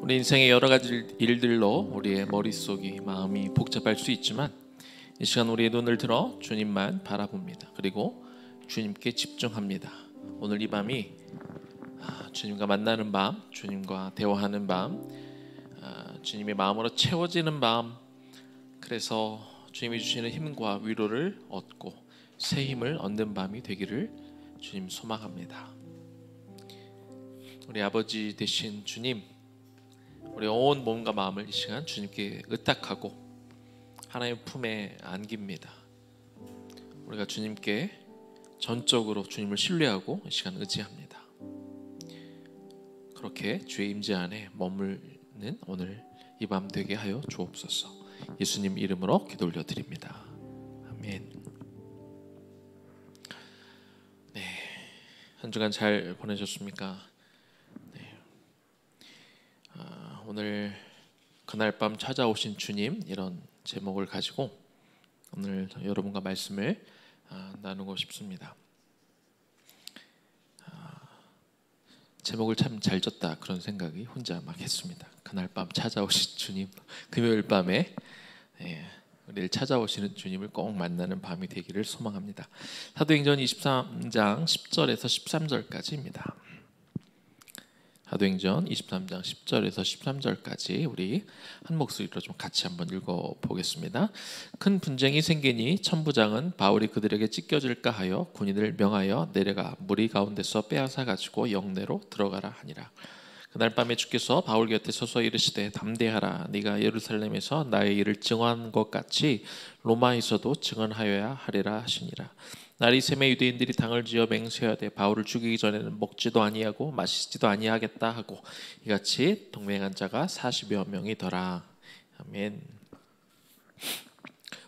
우리 인생의 여러 가지 일들로 우리의 머릿속이 마음이 복잡할 수 있지만 이 시간 우리의 눈을 들어 주님만 바라봅니다. 그리고 주님께 집중합니다. 오늘 이 밤이 주님과 만나는 밤, 주님과 대화하는 밤, 주님의 마음으로 채워지는 밤, 그래서 주님이 주시는 힘과 위로를 얻고 새 힘을 얻는 밤이 되기를 주님 소망합니다. 우리 아버지 되신 주님, 우리 온 몸과 마음을 이 시간 주님께 의탁하고 하나님의 품에 안깁니다. 우리가 주님께 전적으로 주님을 신뢰하고 이 시간 의지합니다. 그렇게 주의 임재 안에 머물는 오늘 이 밤 되게 하여 주옵소서. 예수님 이름으로 기도 올려드립니다. 아멘. 네, 한 주간 잘 보내셨습니까? 오늘 그날 밤 찾아오신 주님, 이런 제목을 가지고 오늘 여러분과 말씀을 나누고 싶습니다. 제목을 참 잘 졌다 그런 생각이 혼자 막 했습니다. 그날 밤 찾아오신 주님, 금요일 밤에 우리를 찾아오시는 주님을 꼭 만나는 밤이 되기를 소망합니다. 사도행전 23장 10절에서 13절까지입니다. 사도행전 23장 10절에서 13절까지 우리 한 목소리로 좀 같이 한번 읽어보겠습니다. 큰 분쟁이 생기니 천부장은 바울이 그들에게 찢겨질까 하여 군인을 명하여 내려가 무리 가운데서 빼앗아 가지고 영내로 들어가라 하니라. 그날 밤에 주께서 바울 곁에 서서 이르시되 담대하라. 네가 예루살렘에서 나의 일을 증언한 것 같이 로마에서도 증언하여야 하리라 하시니라. 날이 새매 유대인들이 당을 지어 맹세하되 바울을 죽이기 전에는 먹지도 아니하고 마시지도 아니하겠다 하고 이같이 동맹한 자가 40여 명이더라. 아멘.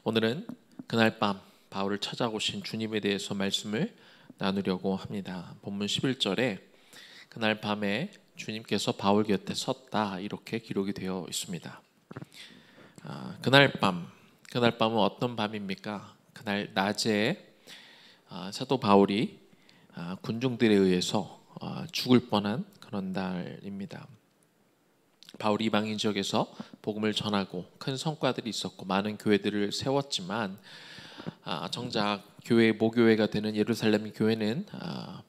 오늘은 그날 밤 바울을 찾아오신 주님에 대해서 말씀을 나누려고 합니다. 본문 11절에 그날 밤에 주님께서 바울 곁에 섰다 이렇게 기록이 되어 있습니다. 그날 밤은 어떤 밤입니까? 그날 낮에 사도 바울이 군중들에 의해서 죽을 뻔한 그런 날입니다. 바울이 이방인 지역에서 복음을 전하고 큰 성과들이 있었고 많은 교회들을 세웠지만 정작 교회의 모교회가 되는 예루살렘 교회는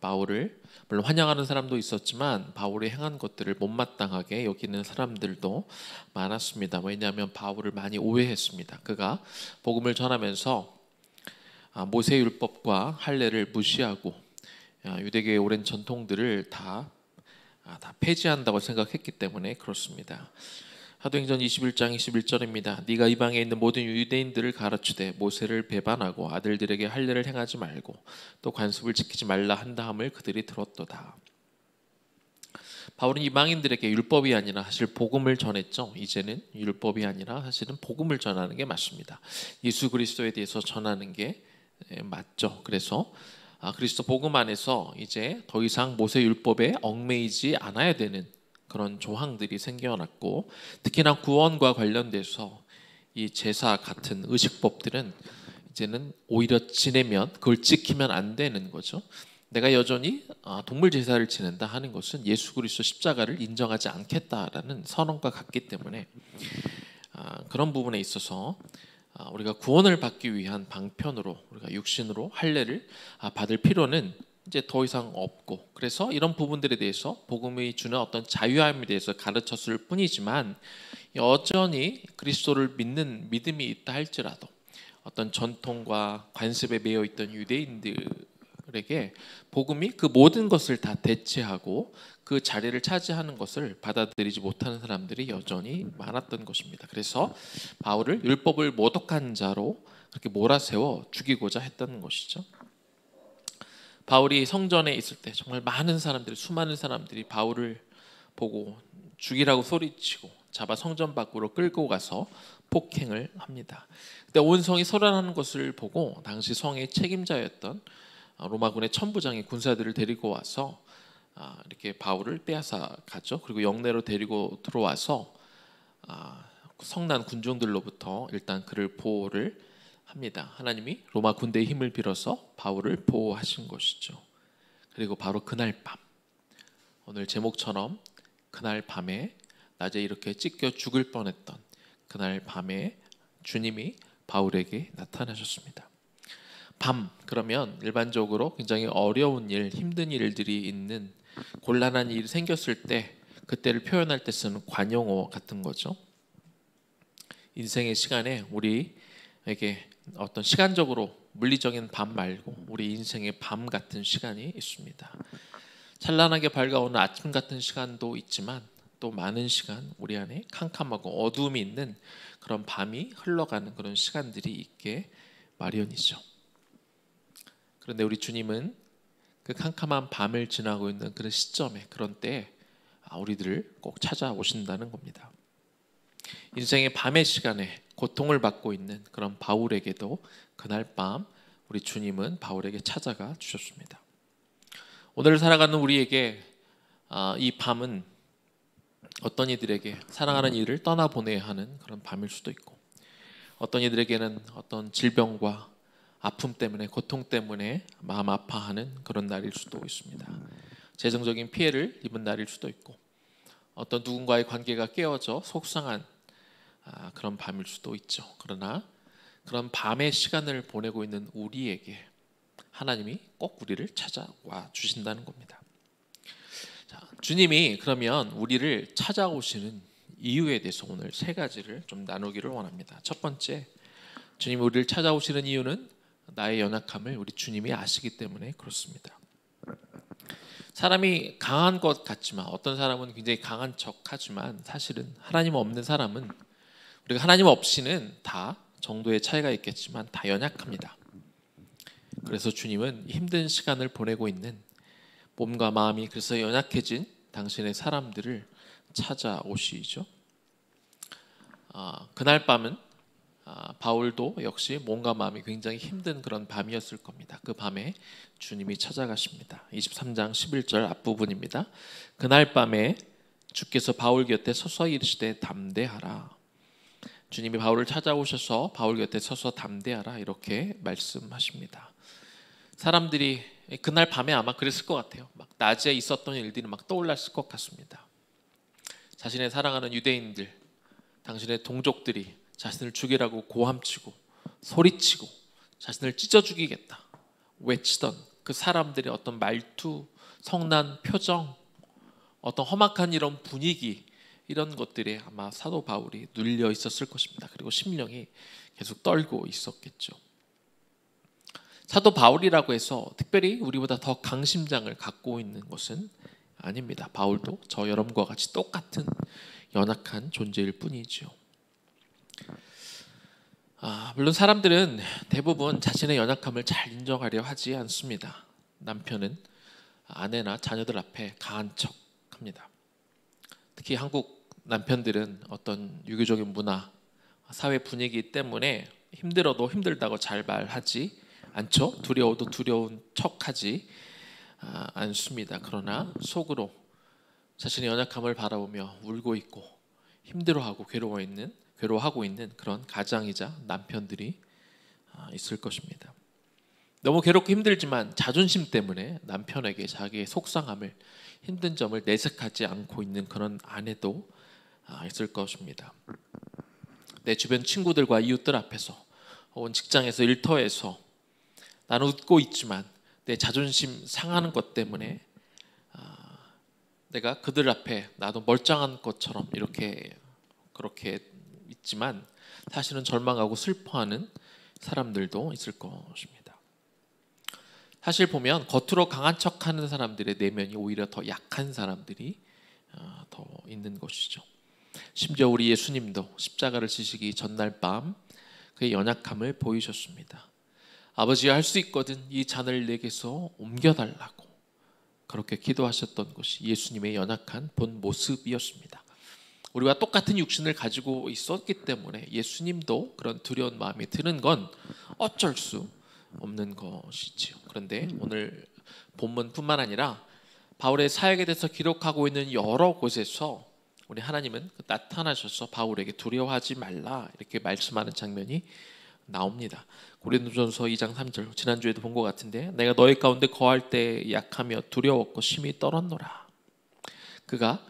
바울을 물론 환영하는 사람도 있었지만 바울이 행한 것들을 못마땅하게 여기는 사람들도 많았습니다. 왜냐하면 바울을 많이 오해했습니다. 그가 복음을 전하면서 모세율법과 할례를 무시하고 유대교의 오랜 전통들을 다 폐지한다고 생각했기 때문에 그렇습니다. 사도행전 21장 21절입니다. 네가 이방에 있는 모든 유대인들을 가르치되 모세를 배반하고 아들들에게 할례를 행하지 말고 또 관습을 지키지 말라 한다함을 그들이 들었도다. 바울은 이방인들에게 율법이 아니라 사실 복음을 전했죠. 이제는 율법이 아니라 사실은 복음을 전하는 게 맞습니다. 예수 그리스도에 대해서 전하는 게 맞죠. 그래서 그리스도 복음 안에서 이제 더 이상 모세 율법에 얽매이지 않아야 되는 그런 조항들이 생겨났고, 특히나 구원과 관련돼서 이 제사 같은 의식법들은 이제는 오히려 지내면 그걸 지키면 안 되는 거죠. 내가 여전히 동물 제사를 지낸다 하는 것은 예수 그리스도 십자가를 인정하지 않겠다라는 선언과 같기 때문에 그런 부분에 있어서 우리가 구원을 받기 위한 방편으로 우리가 육신으로 할례를 받을 필요는 이제 더 이상 없고, 그래서 이런 부분들에 대해서 복음이 주는 어떤 자유함에 대해서 가르쳤을 뿐이지만 여전히 그리스도를 믿는 믿음이 있다 할지라도 어떤 전통과 관습에 매여 있던 유대인들에게 복음이 그 모든 것을 다 대체하고 그 자리를 차지하는 것을 받아들이지 못하는 사람들이 여전히 많았던 것입니다. 그래서 바울을 율법을 모독한 자로 그렇게 몰아세워 죽이고자 했던 것이죠. 바울이 성전에 있을 때 정말 수많은 사람들이 바울을 보고 죽이라고 소리치고 잡아 성전 밖으로 끌고 가서 폭행을 합니다. 그때 온 성이 소란하는 것을 보고 당시 성의 책임자였던 로마군의 천부장이 군사들을 데리고 와서 이렇게 바울을 빼앗아 가죠. 그리고 영내로 데리고 들어와서 성난 군중들로부터 일단 그를 보호를 합니다. 하나님이 로마 군대의 힘을 빌어서 바울을 보호하신 것이죠. 그리고 바로 그날 밤, 오늘 제목처럼 그날 밤에 낮에 이렇게 찢겨 죽을 뻔했던 그날 밤에 주님이 바울에게 나타나셨습니다. 밤 그러면 일반적으로 굉장히 어려운 일, 힘든 일들이 있는 곤란한 일이 생겼을 때 그때를 표현할 때 쓰는 관용어 같은 거죠. 인생의 시간에 우리에게 어떤 시간적으로 물리적인 밤 말고 우리 인생의 밤 같은 시간이 있습니다. 찬란하게 밝아오는 아침 같은 시간도 있지만 또 많은 시간 우리 안에 캄캄하고 어두움이 있는 그런 밤이 흘러가는 그런 시간들이 있게 마련이죠. 그런데 우리 주님은 그 캄캄한 밤을 지나고 있는 그런 시점에 그런 때에 우리들을 꼭 찾아오신다는 겁니다. 인생의 밤의 시간에 고통을 받고 있는 그런 바울에게도 그날 밤 우리 주님은 바울에게 찾아가 주셨습니다. 오늘 살아가는 우리에게 이 밤은 어떤 이들에게 사랑하는 이를 떠나보내야 하는 그런 밤일 수도 있고, 어떤 이들에게는 어떤 질병과 아픔 때문에 고통 때문에 마음 아파하는 그런 날일 수도 있습니다. 재정적인 피해를 입은 날일 수도 있고, 어떤 누군가의 관계가 깨어져 속상한 그런 밤일 수도 있죠. 그러나 그런 밤의 시간을 보내고 있는 우리에게 하나님이 꼭 우리를 찾아와 주신다는 겁니다. 자, 주님이 그러면 우리를 찾아오시는 이유에 대해서 오늘 세 가지를 좀 나누기를 원합니다. 첫 번째, 주님이 우리를 찾아오시는 이유는 나의 연약함을 우리 주님이 아시기 때문에 그렇습니다. 사람이 강한 것 같지만, 어떤 사람은 굉장히 강한 척하지만 사실은 하나님 없는 사람은, 우리가 하나님 없이는 다 정도의 차이가 있겠지만 다 연약합니다. 그래서 주님은 힘든 시간을 보내고 있는 몸과 마음이 그래서 연약해진 당신의 사람들을 찾아오시죠. 그날 밤은 바울도 역시 몸과 마음이 굉장히 힘든 그런 밤이었을 겁니다. 그 밤에 주님이 찾아가십니다. 23장 11절 앞부분입니다. 그날 밤에 주께서 바울 곁에 서서 이르시되 담대하라. 주님이 바울을 찾아오셔서 바울 곁에 서서 담대하라 이렇게 말씀하십니다. 사람들이 그날 밤에 아마 그랬을 것 같아요. 막 낮에 있었던 일들이 막 떠올랐을 것 같습니다. 자신의 사랑하는 유대인들, 당신의 동족들이 자신을 죽이라고 고함치고 소리치고 자신을 찢어 죽이겠다 외치던 그 사람들의 어떤 말투, 성난, 표정, 어떤 험악한 이런 분위기, 이런 것들에 아마 사도 바울이 눌려 있었을 것입니다. 그리고 심령이 계속 떨고 있었겠죠. 사도 바울이라고 해서 특별히 우리보다 더 강심장을 갖고 있는 것은 아닙니다. 바울도 저 여러분과 같이 똑같은 연약한 존재일 뿐이죠. 물론 사람들은 대부분 자신의 연약함을 잘 인정하려 하지 않습니다. 남편은 아내나 자녀들 앞에 강한 척합니다. 특히 한국 남편들은 어떤 유교적인 문화, 사회 분위기 때문에 힘들어도 힘들다고 잘 말하지 않죠. 두려워도 두려운 척하지 않습니다. 그러나 속으로 자신의 연약함을 바라보며 울고 있고 힘들어하고 괴로워하고 있는 그런 가장이자 남편들이 있을 것입니다. 너무 괴롭고 힘들지만 자존심 때문에 남편에게 자기의 속상함을, 힘든 점을 내색하지 않고 있는 그런 아내도 있을 것입니다. 내 주변 친구들과 이웃들 앞에서 혹은 직장에서 일터에서 나는 웃고 있지만 내 자존심 상하는 것 때문에 내가 그들 앞에 나도 멀쩡한 것처럼 그렇게 있지만 사실은 절망하고 슬퍼하는 사람들도 있을 것입니다. 사실 보면 겉으로 강한 척하는 사람들의 내면이 오히려 더 약한 사람들이 더 있는 것이죠. 심지어 우리 예수님도 십자가를 지시기 전날 밤 그의 연약함을 보이셨습니다. 아버지야, 할 수 있거든 이 잔을 내게서 옮겨달라고 그렇게 기도하셨던 것이 예수님의 연약한 본 모습이었습니다. 우리와 똑같은 육신을 가지고 있었기 때문에 예수님도 그런 두려운 마음이 드는 건 어쩔 수 없는 것이지요. 그런데 오늘 본문뿐만 아니라 바울의 사역에 대해서 기록하고 있는 여러 곳에서 우리 하나님은 나타나셔서 바울에게 두려워하지 말라 이렇게 말씀하는 장면이 나옵니다. 고린도전서 2장 3절, 지난주에도 본 것 같은데, 내가 너희 가운데 거할 때 약하며 두려웠고 심히 떨었노라. 그가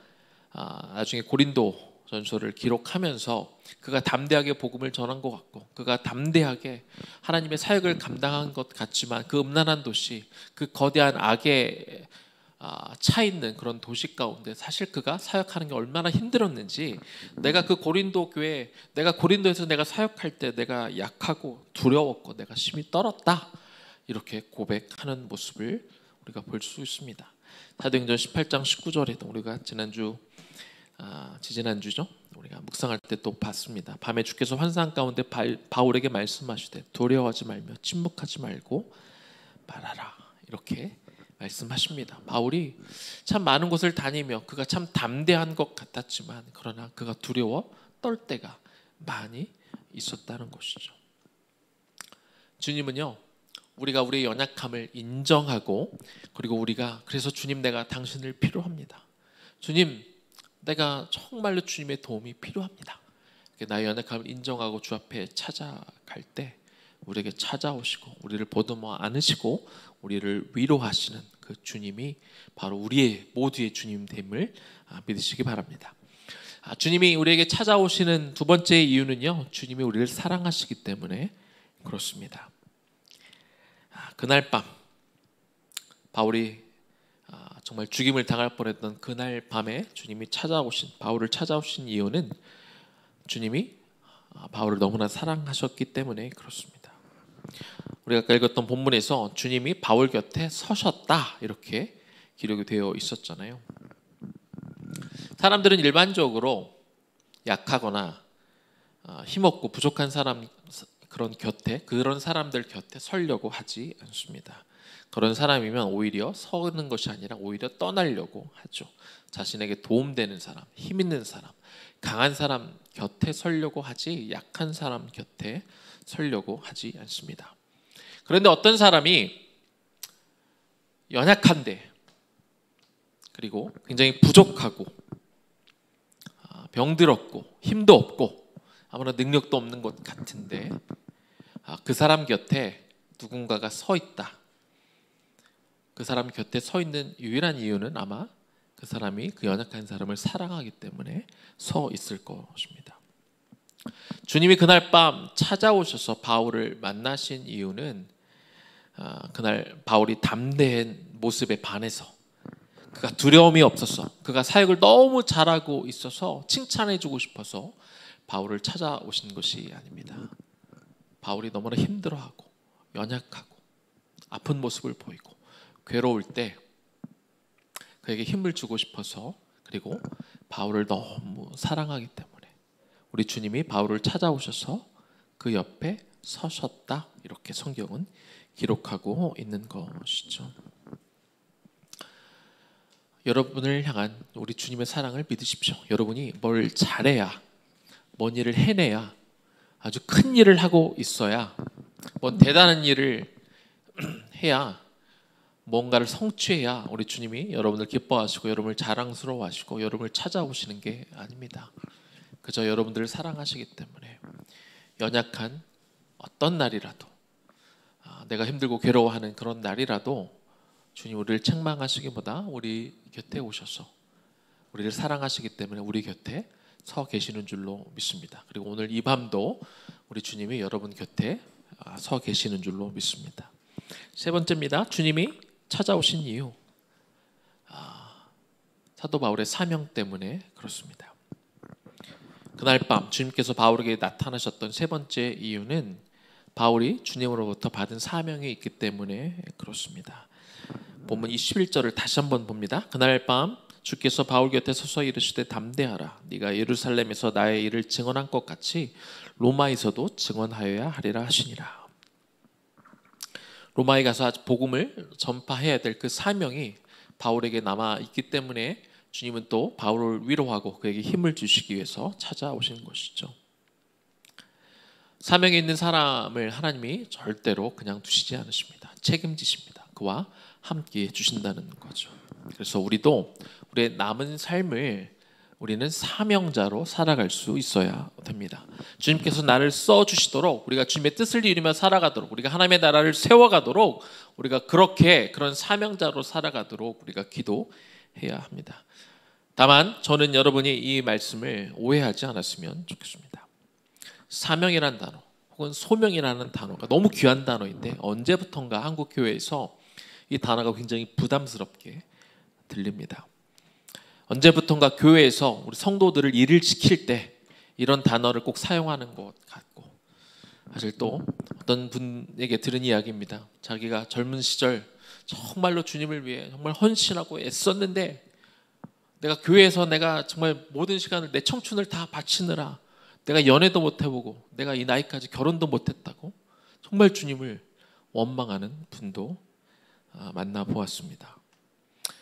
나중에 고린도 전서를 기록하면서 그가 담대하게 복음을 전한 것 같고 그가 담대하게 하나님의 사역을 감당한 것 같지만 그 음란한 도시, 그 거대한 악에 차 있는 그런 도시 가운데 사실 그가 사역하는 게 얼마나 힘들었는지, 내가 그 고린도 교회, 내가 고린도에서 내가 사역할 때 내가 약하고 두려웠고 내가 심히 떨었다, 이렇게 고백하는 모습을 우리가 볼 수 있습니다. 사도행전 18장 19절에도 우리가 지지난주죠, 우리가 묵상할 때 또 봤습니다. 밤에 주께서 환상 가운데 바울에게 말씀하시되 두려워하지 말며 침묵하지 말고 말하라, 이렇게 말씀하십니다. 바울이 참 많은 곳을 다니며 그가 참 담대한 것 같았지만 그러나 그가 두려워 떨 때가 많이 있었다는 것이죠. 주님은요, 우리가 우리의 연약함을 인정하고, 그리고 우리가 그래서 주님, 내가 당신을 필요합니다. 주님, 내가 정말로 주님의 도움이 필요합니다. 나의 연약함을 인정하고 주 앞에 찾아갈 때 우리에게 찾아오시고 우리를 보듬어 안으시고 우리를 위로하시는 그 주님이 바로 우리의 모두의 주님됨을 믿으시기 바랍니다. 주님이 우리에게 찾아오시는 두 번째 이유는요, 주님이 우리를 사랑하시기 때문에 그렇습니다. 그날 밤 바울이 정말 죽임을 당할 뻔했던 그날 밤에 주님이 바울을 찾아오신 이유는 주님이 바울을 너무나 사랑하셨기 때문에 그렇습니다. 우리가 아까 읽었던 본문에서 주님이 바울 곁에 서셨다, 이렇게 기록이 되어 있었잖아요. 사람들은 일반적으로 약하거나 힘없고 부족한 사람, 그런 사람들 곁에 서려고 하지 않습니다. 그런 사람이면 오히려 서는 것이 아니라 오히려 떠나려고 하죠. 자신에게 도움되는 사람, 힘 있는 사람, 강한 사람 곁에 서려고 하지 약한 사람 곁에 서려고 하지 않습니다. 그런데 어떤 사람이 연약한데, 그리고 굉장히 부족하고 병들었고 힘도 없고 아무런 능력도 없는 것 같은데 그 사람 곁에 누군가가 서 있다. 그 사람 곁에 서 있는 유일한 이유는 아마 그 사람이 그 연약한 사람을 사랑하기 때문에 서 있을 것입니다. 주님이 그날 밤 찾아오셔서 바울을 만나신 이유는 그날 바울이 담대한 모습에 반해서, 그가 두려움이 없어서, 그가 사역을 너무 잘하고 있어서 칭찬해주고 싶어서 바울을 찾아오신 것이 아닙니다. 바울이 너무나 힘들어하고 연약하고 아픈 모습을 보이고 괴로울 때 그에게 힘을 주고 싶어서, 그리고 바울을 너무 사랑하기 때문에 우리 주님이 바울을 찾아오셔서 그 옆에 서셨다, 이렇게 성경은 기록하고 있는 것이죠. 여러분을 향한 우리 주님의 사랑을 믿으십시오. 여러분이 뭘 잘해야, 뭔 일을 해내야, 아주 큰 일을 하고 있어야, 뭔 대단한 일을 해야, 뭔가를 성취해야 우리 주님이 여러분을 기뻐하시고 여러분을 자랑스러워하시고 여러분을 찾아오시는 게 아닙니다. 그저 여러분들을 사랑하시기 때문에 연약한 어떤 날이라도, 내가 힘들고 괴로워하는 그런 날이라도 주님 우리를 책망하시기보다 우리 곁에 오셔서 우리를 사랑하시기 때문에 우리 곁에 서 계시는 줄로 믿습니다. 그리고 오늘 이 밤도 우리 주님이 여러분 곁에 서 계시는 줄로 믿습니다. 세 번째입니다. 주님이 찾아오신 이유, 사도 바울의 사명 때문에 그렇습니다. 그날 밤 주님께서 바울에게 나타나셨던 세 번째 이유는 바울이 주님으로부터 받은 사명이 있기 때문에 그렇습니다. 본문 21절을 다시 한번 봅니다. 그날 밤 주께서 바울 곁에 서서 이르시되 담대하라, 네가 예루살렘에서 나의 일을 증언한 것 같이 로마에서도 증언하여야 하리라 하시니라. 로마에 가서 복음을 전파해야 될 그 사명이 바울에게 남아 있기 때문에 주님은 또 바울을 위로하고 그에게 힘을 주시기 위해서 찾아오신 것이죠. 사명이 있는 사람을 하나님이 절대로 그냥 두시지 않으십니다. 책임지십니다. 그와 함께 해주신다는 거죠. 그래서 우리도 우리의 남은 삶을 우리는 사명자로 살아갈 수 있어야 됩니다. 주님께서 나를 써주시도록, 우리가 주님의 뜻을 이루며 살아가도록, 우리가 하나님의 나라를 세워가도록, 우리가 그런 사명자로 살아가도록 우리가 기도해야 합니다. 다만 저는 여러분이 이 말씀을 오해하지 않았으면 좋겠습니다. 사명이라는 단어 혹은 소명이라는 단어가 너무 귀한 단어인데 언제부턴가 한국 교회에서 이 단어가 굉장히 부담스럽게 들립니다. 언제부턴가 교회에서 우리 성도들을 일을 시킬 때 이런 단어를 꼭 사용하는 것 같고, 사실 또 어떤 분에게 들은 이야기입니다. 자기가 젊은 시절 정말로 주님을 위해 정말 헌신하고 애썼는데 내가 교회에서 내가 정말 모든 시간을 내 청춘을 다 바치느라 내가 연애도 못 해보고 내가 이 나이까지 결혼도 못했다고 정말 주님을 원망하는 분도 만나보았습니다.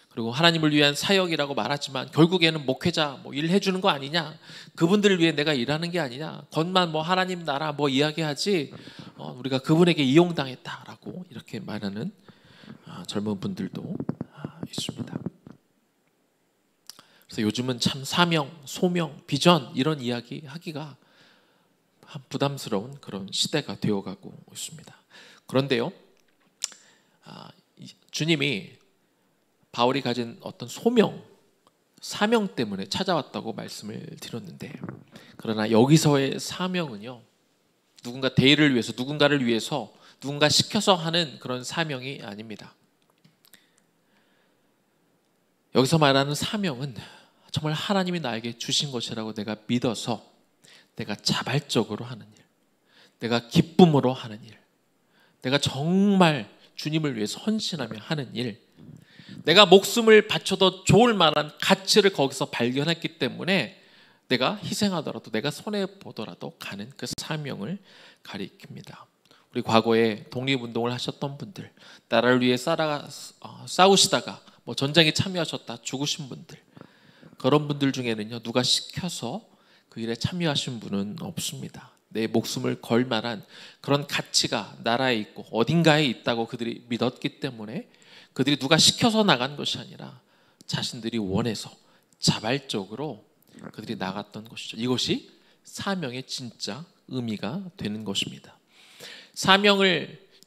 그리고 하나님을 위한 사역이라고 말하지만 결국에는 목회자 일해주는 거 아니냐, 그분들을 위해 내가 일하는 게 아니냐, 겉만 하나님 나라 이야기하지 우리가 그분에게 이용당했다라고 이렇게 말하는 젊은 분들도 있습니다. 그래서 요즘은 참 사명, 소명, 비전 이런 이야기 하기가 부담스러운 그런 시대가 되어가고 있습니다. 그런데요, 주님이 바울이 가진 어떤 소명, 사명 때문에 찾아왔다고 말씀을 드렸는데, 그러나 여기서의 사명은요, 누군가 대의를 위해서, 누군가를 위해서, 누군가 시켜서 하는 그런 사명이 아닙니다. 여기서 말하는 사명은 정말 하나님이 나에게 주신 것이라고 내가 믿어서 내가 자발적으로 하는 일, 내가 기쁨으로 하는 일, 내가 정말 주님을 위해서 헌신하며 하는 일, 내가 목숨을 바쳐도 좋을 만한 가치를 거기서 발견했기 때문에 내가 희생하더라도 내가 손해보더라도 가는 그 사명을 가리킵니다. 우리 과거에 독립운동을 하셨던 분들, 나라를 위해 싸우시다가 전쟁에 참여하셨다 죽으신 분들, 그런 분들 중에는요, 누가 시켜서 그 일에 참여하신 분은 없습니다. 내 목숨을 걸 만한 그런 가치가 나라에 있고 어딘가에 있다고 그들이 믿었기 때문에 그들이 누가 시켜서 나간 것이 아니라 자신들이 원해서 자발적으로 그들이 나갔던 것이죠. 이것이 사명의 진짜 의미가 되는 것입니다.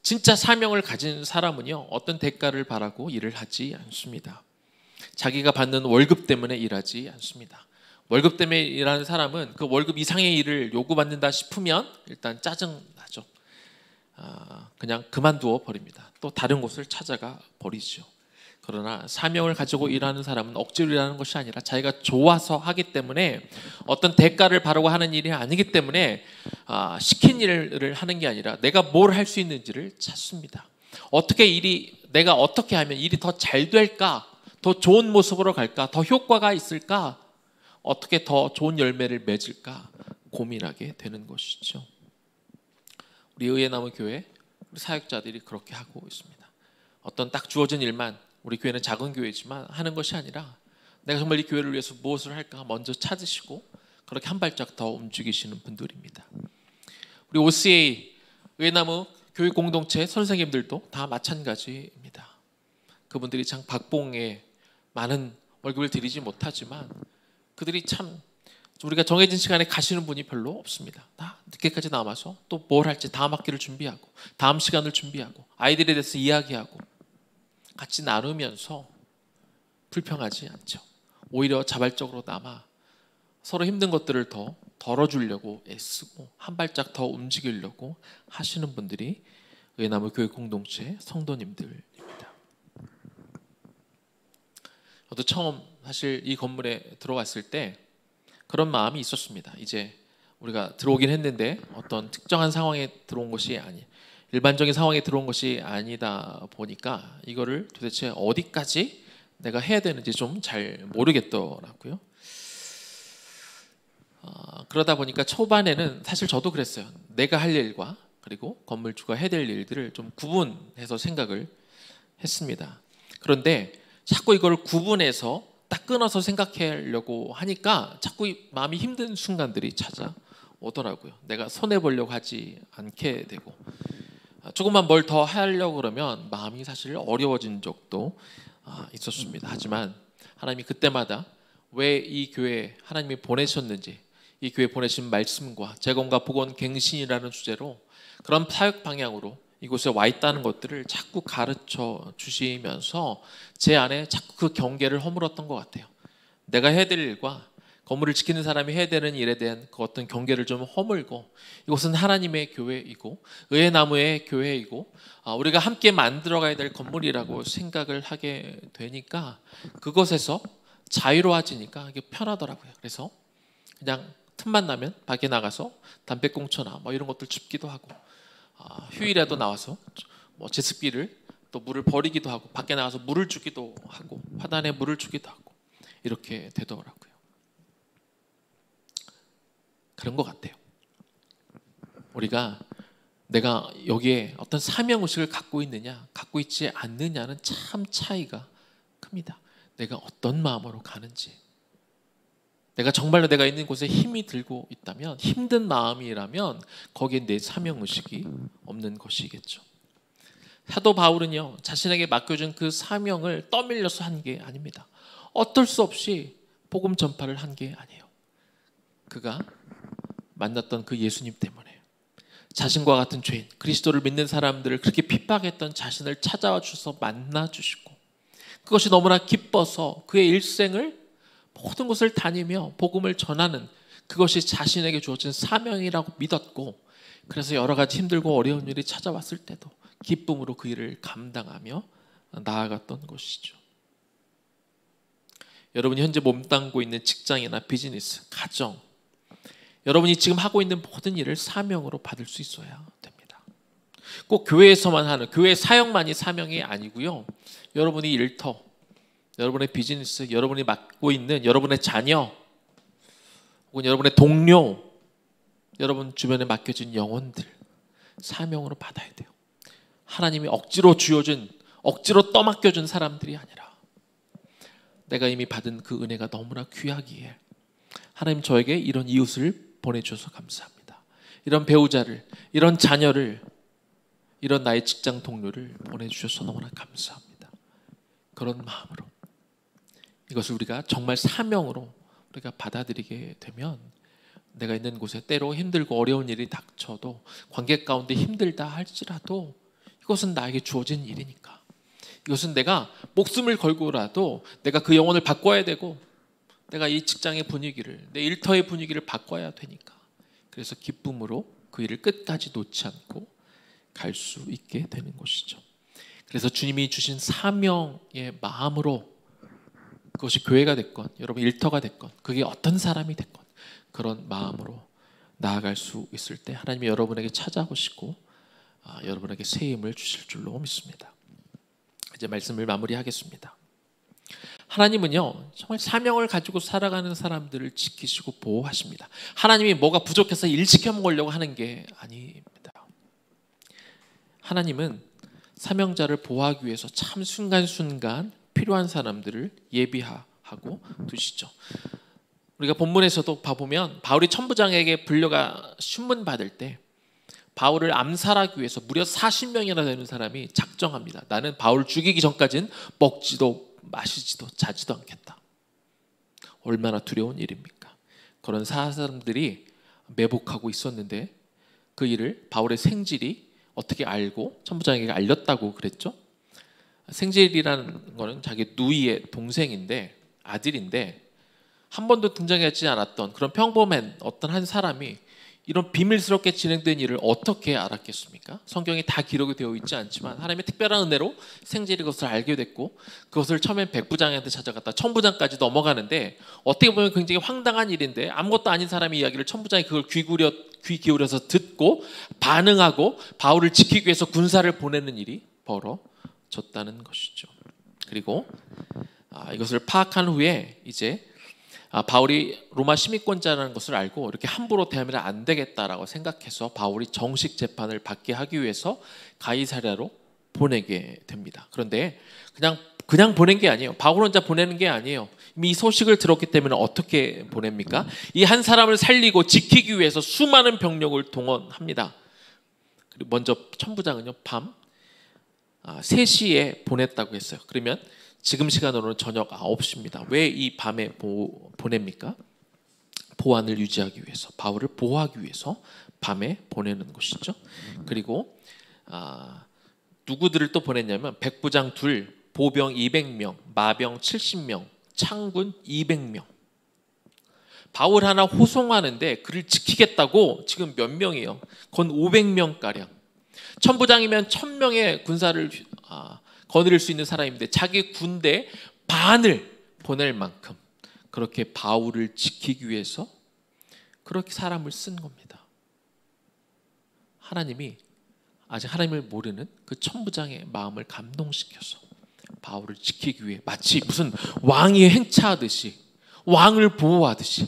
진짜 사명을 가진 사람은요, 어떤 대가를 바라고 일을 하지 않습니다. 자기가 받는 월급 때문에 일하지 않습니다. 월급 때문에 일하는 사람은 그 월급 이상의 일을 요구받는다 싶으면 일단 짜증나죠. 그냥 그만두어 버립니다. 또 다른 곳을 찾아가 버리죠. 그러나 사명을 가지고 일하는 사람은 억지로 일하는 것이 아니라 자기가 좋아서 하기 때문에, 어떤 대가를 바라고 하는 일이 아니기 때문에 시킨 일을 하는 게 아니라 내가 뭘 할 수 있는지를 찾습니다. 내가 어떻게 하면 일이 더 잘 될까, 더 좋은 모습으로 갈까, 더 효과가 있을까, 어떻게 더 좋은 열매를 맺을까 고민하게 되는 것이죠. 우리 의회나무 교회 우리 사역자들이 그렇게 하고 있습니다. 어떤 딱 주어진 일만, 우리 교회는 작은 교회지만 하는 것이 아니라 내가 정말 이 교회를 위해서 무엇을 할까 먼저 찾으시고 그렇게 한 발짝 더 움직이시는 분들입니다. 우리 OCA 의회나무 교육 공동체 선생님들도 다 마찬가지입니다. 그분들이 참 박봉에 많은 월급을 드리지 못하지만 그들이 참 우리가 정해진 시간에 가시는 분이 별로 없습니다. 다 늦게까지 남아서 또 뭘 할지 다음 학기를 준비하고 다음 시간을 준비하고 아이들에 대해서 이야기하고 같이 나누면서 불평하지 않죠. 오히려 자발적으로 남아 서로 힘든 것들을 더 덜어주려고 애쓰고 한 발짝 더 움직이려고 하시는 분들이 의나무 교육 공동체 성도님들입니다. 저도 처음 사실 이 건물에 들어왔을 때 그런 마음이 있었습니다. 이제 우리가 들어오긴 했는데 어떤 특정한 상황에 들어온 것이 일반적인 상황에 들어온 것이 아니다 보니까 이거를 도대체 어디까지 내가 해야 되는지 좀 잘 모르겠더라고요. 그러다 보니까 초반에는 사실 저도 그랬어요. 내가 할 일과 그리고 건물주가 해야 될 일들을 좀 구분해서 생각을 했습니다. 그런데 자꾸 이걸 구분해서 딱 끊어서 생각하려고 하니까 자꾸 마음이 힘든 순간들이 찾아오더라고요. 내가 손해보려고 하지 않게 되고 조금만 뭘 더 하려고 그러면 마음이 사실 어려워진 적도 있었습니다. 하지만 하나님이 그때마다 왜 이 교회에 하나님이 보내셨는지, 이 교회에 보내신 말씀과 재건과 복원 갱신이라는 주제로 그런 사역 방향으로 이곳에 와 있다는 것들을 자꾸 가르쳐 주시면서 제 안에 자꾸 그 경계를 허물었던 것 같아요. 내가 해야 될 일과 건물을 지키는 사람이 해야 되는 일에 대한 그 어떤 경계를 좀 허물고, 이곳은 하나님의 교회이고 의의 나무의 교회이고 우리가 함께 만들어가야 될 건물이라고 생각을 하게 되니까 그것에서 자유로워지니까 이게 편하더라고요. 그래서 그냥 틈만 나면 밖에 나가서 담배꽁초나 뭐 이런 것들 줍기도 하고, 휴일에도 나와서 뭐 제습기를 또 물을 버리기도 하고, 밖에 나가서 물을 주기도 하고, 화단에 물을 주기도 하고, 이렇게 되더라고요. 그런 것 같아요. 우리가 내가 여기에 어떤 사명의식을 갖고 있느냐 갖고 있지 않느냐는 참 차이가 큽니다. 내가 어떤 마음으로 가는지, 내가 정말로 내가 있는 곳에 힘이 들고 있다면, 힘든 마음이라면 거기에 내 사명의식이 없는 것이겠죠. 사도 바울은요, 자신에게 맡겨준 그 사명을 떠밀려서 한 게 아닙니다. 어쩔 수 없이 복음 전파를 한 게 아니에요. 그가 만났던 그 예수님 때문에 자신과 같은 죄인, 그리스도를 믿는 사람들을 그렇게 핍박했던 자신을 찾아와 주셔서 만나주시고, 그것이 너무나 기뻐서 그의 일생을 모든 곳을 다니며 복음을 전하는, 그것이 자신에게 주어진 사명이라고 믿었고, 그래서 여러 가지 힘들고 어려운 일이 찾아왔을 때도 기쁨으로 그 일을 감당하며 나아갔던 것이죠. 여러분이 현재 몸담고 있는 직장이나 비즈니스, 가정, 여러분이 지금 하고 있는 모든 일을 사명으로 받을 수 있어야 됩니다. 꼭 교회에서만 하는, 교회 사역만이 사명이 아니고요, 여러분이 일터, 여러분의 비즈니스, 여러분이 맡고 있는 여러분의 자녀, 혹은 여러분의 동료, 여러분 주변에 맡겨진 영혼들, 사명으로 받아야 돼요. 하나님이 억지로 주어준, 억지로 떠맡겨준 사람들이 아니라 내가 이미 받은 그 은혜가 너무나 귀하기에 하나님 저에게 이런 이웃을 보내주셔서 감사합니다. 이런 배우자를, 이런 자녀를, 이런 나의 직장 동료를 보내주셔서 너무나 감사합니다. 그런 마음으로 이것을 우리가 정말 사명으로 우리가 받아들이게 되면, 내가 있는 곳에 때로 힘들고 어려운 일이 닥쳐도, 관계 가운데 힘들다 할지라도 이것은 나에게 주어진 일이니까, 이것은 내가 목숨을 걸고라도 내가 그 영혼을 바꿔야 되고, 내가 이 직장의 분위기를, 내 일터의 분위기를 바꿔야 되니까, 그래서 기쁨으로 그 일을 끝까지 놓지 않고 갈 수 있게 되는 것이죠. 그래서 주님이 주신 사명의 마음으로, 그것이 교회가 됐건 여러분 일터가 됐건 그게 어떤 사람이 됐건 그런 마음으로 나아갈 수 있을 때 하나님이 여러분에게 찾아오시고 여러분에게 새 힘을 주실 줄로 믿습니다. 이제 말씀을 마무리하겠습니다. 하나님은요, 정말 사명을 가지고 살아가는 사람들을 지키시고 보호하십니다. 하나님이 뭐가 부족해서 일 시켜 먹으려고 하는 게 아닙니다. 하나님은 사명자를 보호하기 위해서 참 순간순간 필요한 사람들을 예비하고 두시죠. 우리가 본문에서도 봐보면 바울이 천부장에게 불려가 신문 받을 때 바울을 암살하기 위해서 무려 40명이나 되는 사람이 작정합니다. 나는 바울 죽이기 전까지는 먹지도 마시지도 자지도 않겠다. 얼마나 두려운 일입니까? 그런 사람들이 매복하고 있었는데 그 일을 바울의 생질이 어떻게 알고 천부장에게 알렸다고 그랬죠? 생질이라는 거는 자기 누이의 동생인데, 아들인데, 한 번도 등장하지 않았던 그런 평범한 어떤 한 사람이 이런 비밀스럽게 진행된 일을 어떻게 알았겠습니까? 성경에 다 기록이 되어 있지 않지만 하나님의 특별한 은혜로 생질이 그것을 알게 됐고, 그것을 처음엔 백부장한테 찾아갔다 천부장까지 넘어가는데, 어떻게 보면 굉장히 황당한 일인데 아무것도 아닌 사람의 이야기를 천부장이 그걸 귀 기울여서 듣고 반응하고 바울을 지키기 위해서 군사를 보내는 일이 벌어졌다는 것이죠. 그리고 이것을 파악한 후에 이제 바울이 로마 시민권자라는 것을 알고 이렇게 함부로 대하면 안 되겠다라고 생각해서 바울이 정식 재판을 받게 하기 위해서 가이사랴로 보내게 됩니다. 그런데 그냥 보낸 게 아니에요. 바울 혼자 보내는 게 아니에요. 이미 이 소식을 들었기 때문에 어떻게 보냅니까? 이 한 사람을 살리고 지키기 위해서 수많은 병력을 동원합니다. 그리고 먼저 천부장은요, 밤 3시에 보냈다고 했어요. 그러면 지금 시간으로는 저녁 9시입니다. 왜 이 밤에 보냅니까? 보안을 유지하기 위해서, 바울을 보호하기 위해서 밤에 보내는 것이죠. 그리고 누구들을 또 보냈냐면 백부장 2, 보병 200명, 마병 70명, 창군 200명. 바울 하나 호송하는데 그를 지키겠다고 지금 몇 명이에요? 건 500명가량. 천부장이면 1000명의 군사를 거느릴 수 있는 사람인데 자기 군대 반을 보낼 만큼 그렇게 바울을 지키기 위해서 그렇게 사람을 쓴 겁니다. 하나님이 아직 하나님을 모르는 그 천부장의 마음을 감동시켜서 바울을 지키기 위해 마치 무슨 왕이 행차하듯이, 왕을 보호하듯이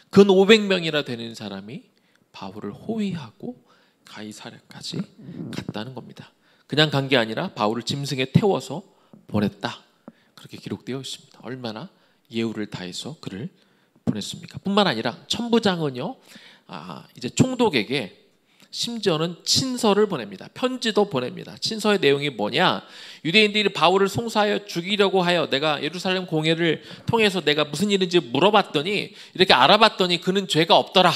근 500명이나 되는 사람이 바울을 호위하고 가이사랴까지 갔다는 겁니다. 그냥 간 게 아니라 바울을 짐승에 태워서 보냈다. 그렇게 기록되어 있습니다. 얼마나 예우를 다해서 그를 보냈습니까? 뿐만 아니라 천부장은요, 이제 총독에게 심지어는 친서를 보냅니다. 편지도 보냅니다. 친서의 내용이 뭐냐? 유대인들이 바울을 송사하여 죽이려고 하여 내가 예루살렘 공회를 통해서 내가 무슨 일인지 물어봤더니, 이렇게 알아봤더니 그는 죄가 없더라.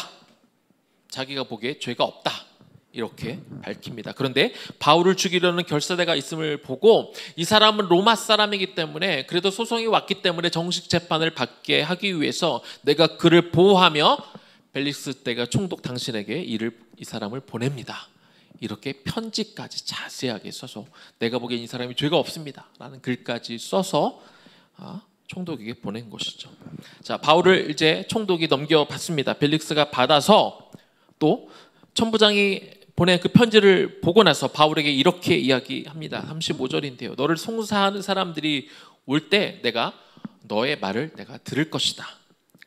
자기가 보기에 죄가 없다. 이렇게 밝힙니다. 그런데 바울을 죽이려는 결사대가 있음을 보고 이 사람은 로마 사람이기 때문에 그래도 소송이 왔기 때문에 정식 재판을 받게 하기 위해서 내가 그를 보호하며 벨릭스 때가 총독 당신에게 이 사람을 보냅니다. 이렇게 편지까지 자세하게 써서 내가 보기엔 이 사람이 죄가 없습니다 라는 글까지 써서 총독에게 보낸 것이죠. 자, 바울을 이제 총독이 넘겨받습니다. 벨릭스가 받아서 또 천부장이 보낸 그 편지를 보고 나서 바울에게 이렇게 이야기합니다. 35절인데요. 너를 송사하는 사람들이 올 때 내가 너의 말을 내가 들을 것이다.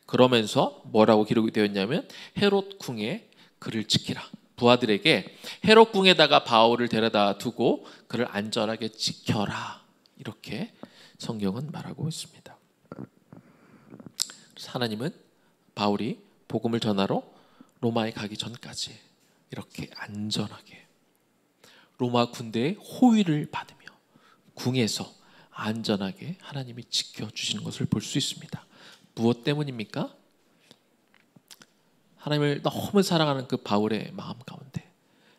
그러면서 뭐라고 기록이 되었냐면 헤롯 궁에 그를 지키라. 부하들에게 헤롯 궁에다가 바울을 데려다 두고 그를 안전하게 지켜라. 이렇게 성경은 말하고 있습니다. 그래서 하나님은 바울이 복음을 전하러 로마에 가기 전까지 이렇게 안전하게 로마 군대의 호위를 받으며 궁에서 안전하게 하나님이 지켜주시는 것을 볼 수 있습니다. 무엇 때문입니까? 하나님을 너무 사랑하는 그 바울의 마음 가운데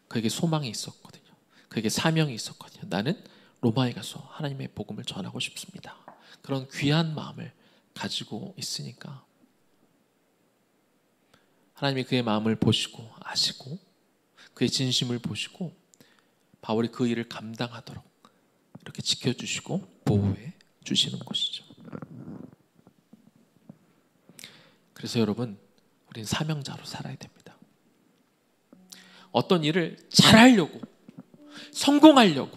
그에게 소망이 있었거든요. 그에게 사명이 있었거든요. 나는 로마에 가서 하나님의 복음을 전하고 싶습니다. 그런 귀한 마음을 가지고 있으니까 하나님이 그의 마음을 보시고 아시고 그의 진심을 보시고 바울이 그 일을 감당하도록 이렇게 지켜주시고 보호해 주시는 것이죠. 그래서 여러분, 우리는 사명자로 살아야 됩니다. 어떤 일을 잘하려고, 성공하려고,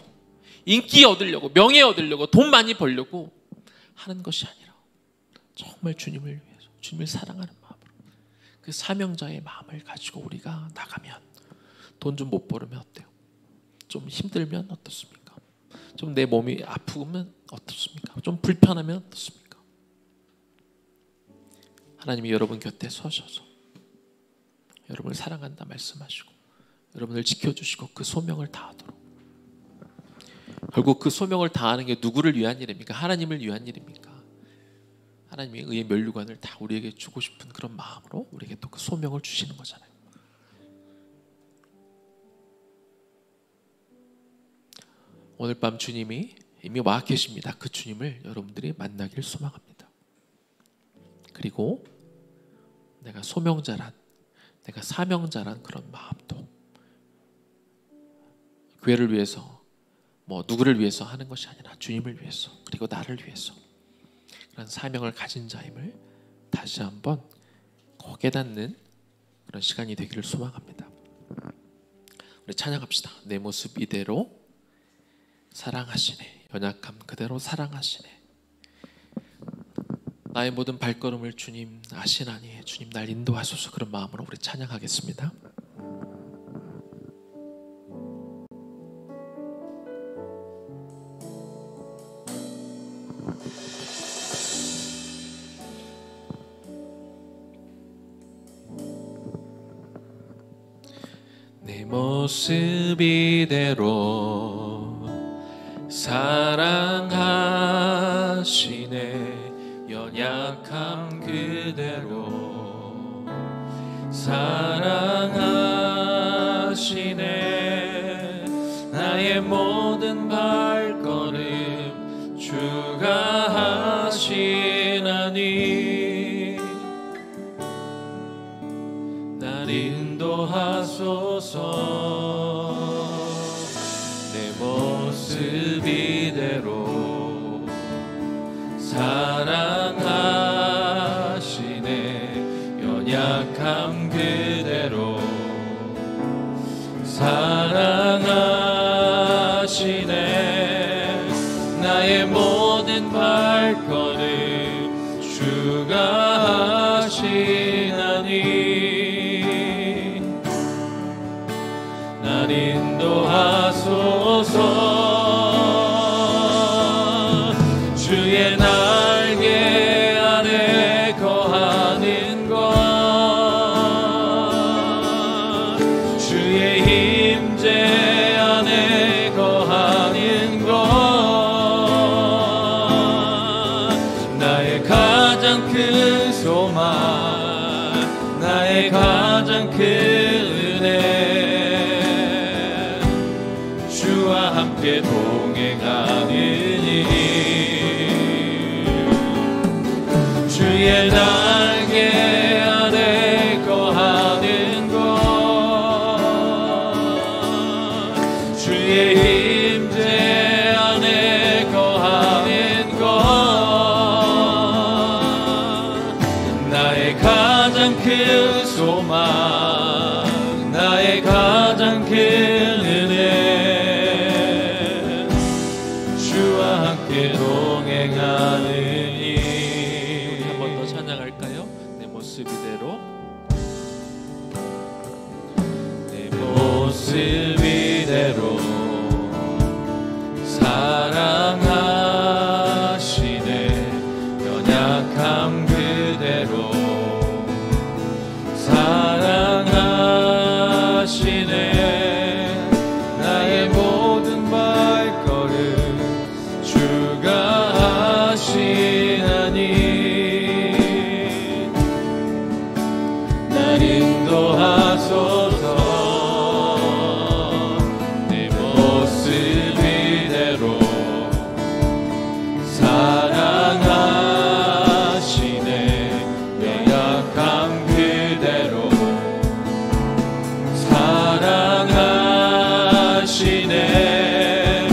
인기 얻으려고, 명예 얻으려고, 돈 많이 벌려고 하는 것이 아니라 정말 주님을 위해서, 주님을 사랑하는 마음으로 그 사명자의 마음을 가지고 우리가 나가면 돈 좀 못 벌으면 어때요? 좀 힘들면 어떻습니까? 좀 내 몸이 아프면 어떻습니까? 좀 불편하면 어떻습니까? 하나님이 여러분 곁에 서셔서 여러분을 사랑한다 말씀하시고 여러분을 지켜주시고 그 소명을 다하도록, 결국 그 소명을 다하는 게 누구를 위한 일입니까? 하나님을 위한 일입니까? 하나님이 의의 면류관을 다 우리에게 주고 싶은 그런 마음으로 우리에게 또 그 소명을 주시는 거잖아요. 오늘 밤 주님이 이미 와 계십니다. 그 주님을 여러분들이 만나길 소망합니다. 그리고 내가 소명자란, 내가 사명자란 그런 마음도 교회를 위해서 누구를 위해서 하는 것이 아니라 주님을 위해서, 그리고 나를 위해서 그런 사명을 가진 자임을 다시 한번 깨닫는 그런 시간이 되기를 소망합니다. 우리 찬양합시다. 내 모습 이대로 사랑하시네, 연약함 그대로 사랑하시네, 나의 모든 발걸음을 주님 아시나니 주님 날 인도하소서. 그런 마음으로 우리 찬양하겠습니다. 내 모습 이대로 사랑하시네, 연약함 그대로 사랑하시네, 나의 모든 발걸음 주가 하시나니 인도하소서. 내 모습 이대로 사랑하시네. 연약함 그대로 사랑하시네. 나의 모든 발걸음 주가 하시나니 날 인도하소서. 주의 날개 아래 거하는 것, 주의 임재 안에 거하는 것, 나의 가장 큰 소망, 나의 가장 큰 은혜, 주와 함께 동행하느니 주의 날개 아래 거하는 것, 주의 임재 안에 거하는 것, 나의 가장 큰 소망, 나의 가장 큰 은혜, 주와 함께 동행하느니. 우리 한 번 더 찬양할까요? 내 모습 이대로, 내 모습 이대로 사랑하시네. 연약함 그대로 사랑하시네. 나의 모든 발걸음 주가 하시나니 날 인도하소서. 내 모습 이대로 사랑하시네. 연약함 그대로 사랑하시네.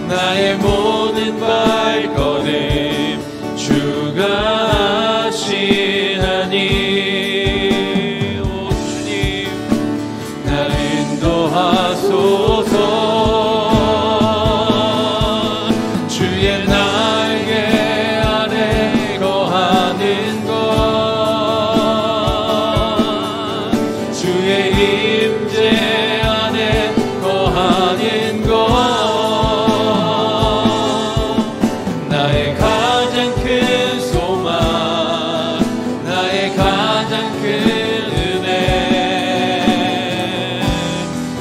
나의 모든 발걸음 주가 하시나니 오 주님 날 인도하소서. 주의 날개 아래 거하는 것, 주의 임재 안에 거하는 것, 나의 가장 큰 소망, 나의 가장 큰 은혜,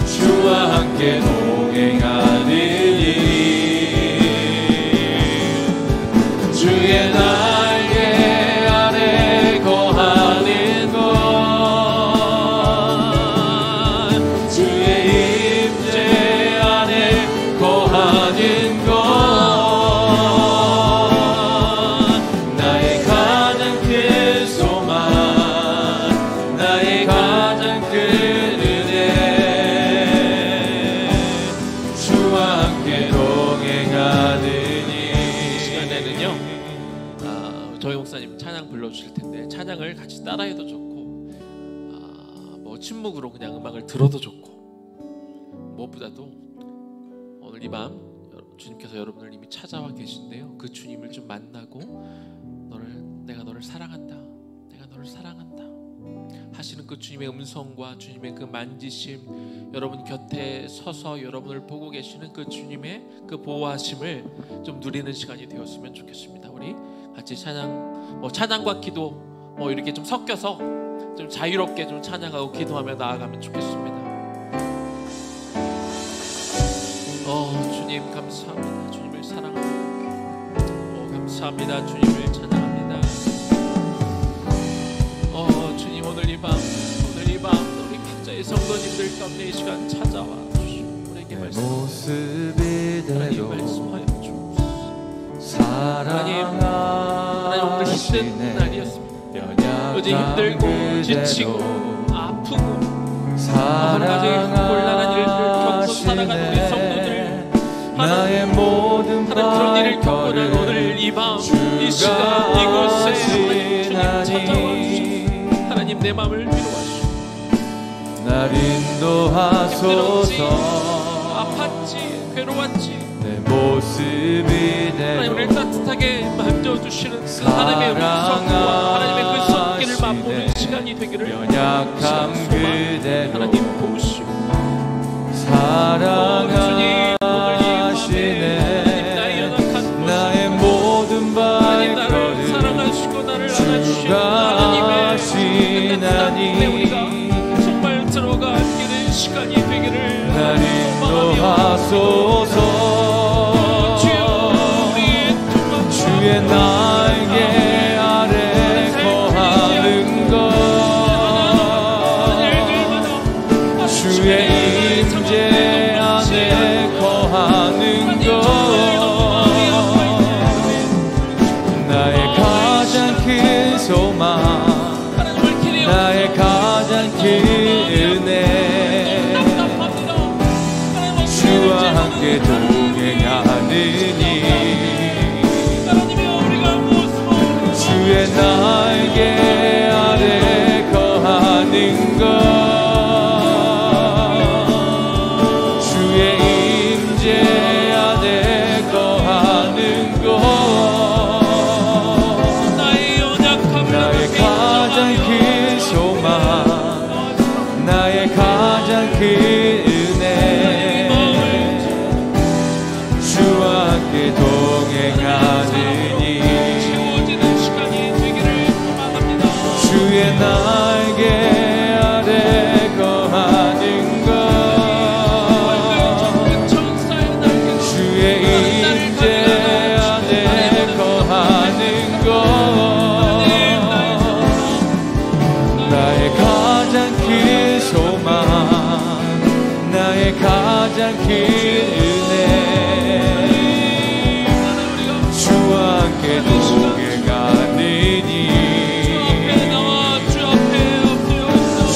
주와 함께 동행하느니 주의 날개 아래 거하는 것, 주의 임재 안에 거하는 것, 나의 가장 큰 소망, 나의 가장 큰 은혜, 주와 함께 동행하느니. 이 시간에는요 저희 목사님 찬양 불러주실 텐데 찬양을 같이 따라해도 좋고 뭐 침묵으로 그냥 음악을 들어도 좋고, 무엇보다도 오늘 이 밤 주님께서 여러분을 이미 찾아와 계신데요, 그 주님을 좀 만나고 내가 너를 사랑한다, 내가 너를 사랑한다 하시는 그 주님의 음성과 주님의 그 만지심, 여러분 곁에 서서 여러분을 보고 계시는 그 주님의 그 보호하심을 좀 누리는 시간이 되었으면 좋겠습니다. 우리 같이 찬양과 기도 이렇게 좀 섞여서 좀 자유롭게 좀 찬양하고 기도하며 나아가면 좋겠습니다. 주님 감사합니다. 주님을 사랑합니다. 감사합니다. 주님을 찬양합니다. 주님 오늘 이 밤 우리 각자의 성도님들 가운데 이 시간 찾아와 우리에게 모습이대로 말씀하여 주옵소서. 사랑하시네. 하나님 오늘 힘든 날이었습니다. 어제 힘들고 지치고 아프고 가정의 곤란한 일들을 겪고 살아가는 우리 성도들, 나의 모든 그런 일을 겪고 난 오늘 이 밤, 이 시간, 이곳에 주님 찾아와 주셔서 하나님 내 마음을 위로하시고 날 인도하소서. 아팠지, 괴로웠지, 내 모습 하나님 우리를 이대로 따뜻하게 만져주시는 그 하나님의 음성과 하나님의 그 손길을 맛보는 시간이 되기를 연약함 그대로 하나님 보시고 사랑하시네. 나의 모든 발걸음 사랑하시고 나를 안아주시고 주가 하시나니 우리가 정말 들어가게 된 시간이 되기를 날 인도하소서. 주의 날개 아래 거하는 것, 주의 임재 안에 거하는 것, 나의 가장 큰 소망, 나의 가장 큰 은혜, 주와 함께 동행하느니 주의 날개 아래 거하는 것, 주의 임재 안에 거하는 것, 나의 가장 큰 소망, 나의 가장 큰 은혜, 주와 함께 동행하느니 주의 날개 아래 거하는 것, 주의 임재 안에 거하는 것, 나의 가장 큰 소망, 나의 가장 큰 은혜, 주와 함께 동행하느니